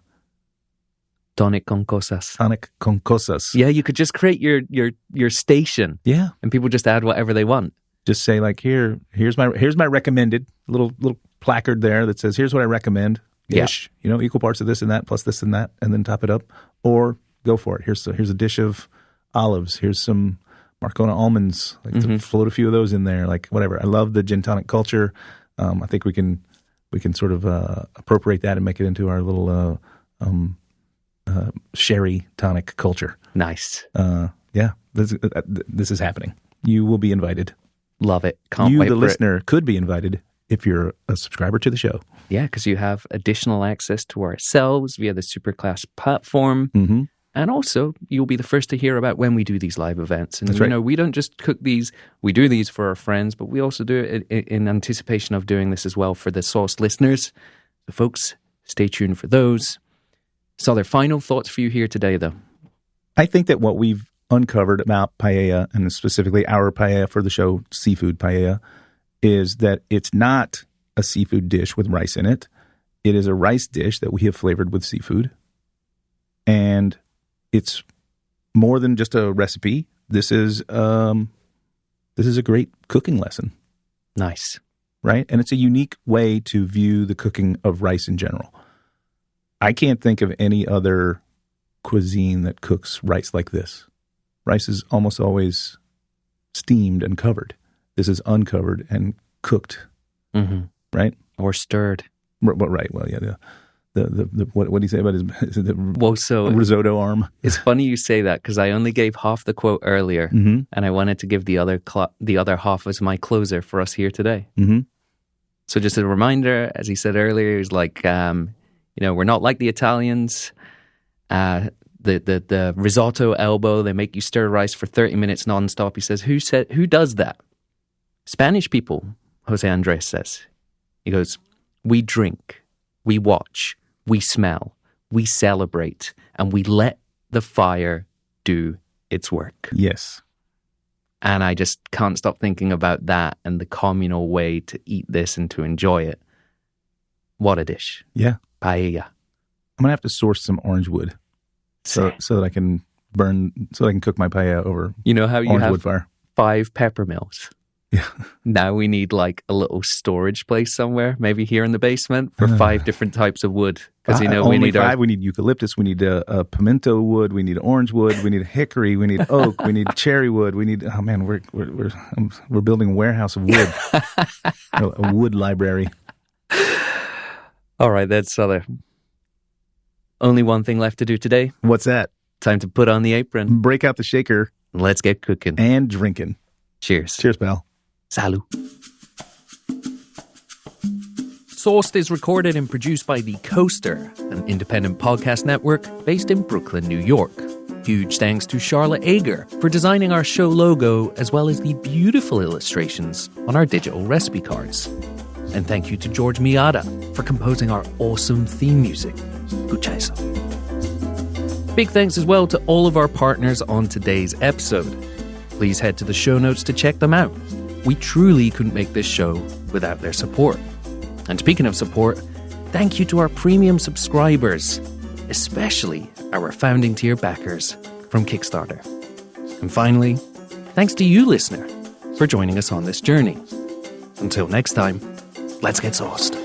Tonic con cosas. Tonic con cosas. Yeah, you could just create your station. Yeah, and people just add whatever they want. Just say like, here's my recommended little placard there that says here's what I recommend. Dish, equal parts of this and that plus this and that, and then top it up, or go for it. Here's a dish of olives. Here's some Marcona almonds. Like to float a few of those in there. Like whatever. I love the gin tonic culture. I think we can sort of appropriate that and make it into our little sherry tonic culture. Nice. Yeah, this is happening. You will be invited. Love it. Can't you, wait the for listener, could be invited if you're a subscriber to the show. Yeah, because you have additional access to ourselves via the Superclass platform. Mm-hmm. And also, you'll be the first to hear about when we do these live events. And, That's right. We don't just cook these. We do these for our friends, but we also do it in anticipation of doing this as well for the Sauce listeners. So, folks, stay tuned for those. So, their final thoughts for you here today, though? I think that what we've uncovered about paella, and specifically our paella for the show, seafood paella, is that it's not a seafood dish with rice in it. It is a rice dish that we have flavored with seafood. And it's more than just a recipe. This is a great cooking lesson. Nice. Right? And it's a unique way to view the cooking of rice in general. I can't think of any other cuisine that cooks rice like this. Rice is almost always steamed and covered. This is uncovered and cooked, right? Or stirred. Right. Well, yeah. The what do you say about his risotto arm? It's funny you say that because I only gave half the quote earlier, and I wanted to give the other half as my closer for us here today. So just a reminder, as he said earlier, he's like, we're not like the Italians. The risotto elbow, they make you stir rice for 30 minutes nonstop. He says, who does that? Spanish people, Jose Andres says. He goes, we drink, we watch, we smell, we celebrate, and we let the fire do its work. Yes. And I just can't stop thinking about that and the communal way to eat this and to enjoy it. What a dish. Yeah. Paella. I'm going to have to source some orange wood so that I can cook my paella over you know how you orange have wood fire. 5 pepper mills? Yeah. Now we need like a little storage place somewhere, maybe here in the basement, for 5 different types of wood. Because we need 5. We need eucalyptus. We need a pimento wood. We need orange wood. We need hickory. We need oak. We need cherry wood. We need. Oh man, we're building a warehouse of wood, a wood library. All right, that's other. Only one thing left to do today. What's that? Time to put on the apron. Break out the shaker. Let's get cooking and drinking. Cheers. Cheers, pal. Salut. Sourced is recorded and produced by The Coaster, an independent podcast network based in Brooklyn, New York. Huge thanks to Charlotte Ager for designing our show logo, as well as the beautiful illustrations on our digital recipe cards. And thank you to George Miata for composing our awesome theme music. Escucha. Big thanks as well to all of our partners on today's episode. Please head to the show notes to check them out. We truly couldn't make this show without their support. And speaking of support, thank you to our premium subscribers, especially our founding tier backers from Kickstarter. And finally, thanks to you, listener, for joining us on this journey. Until next time, let's get sauced.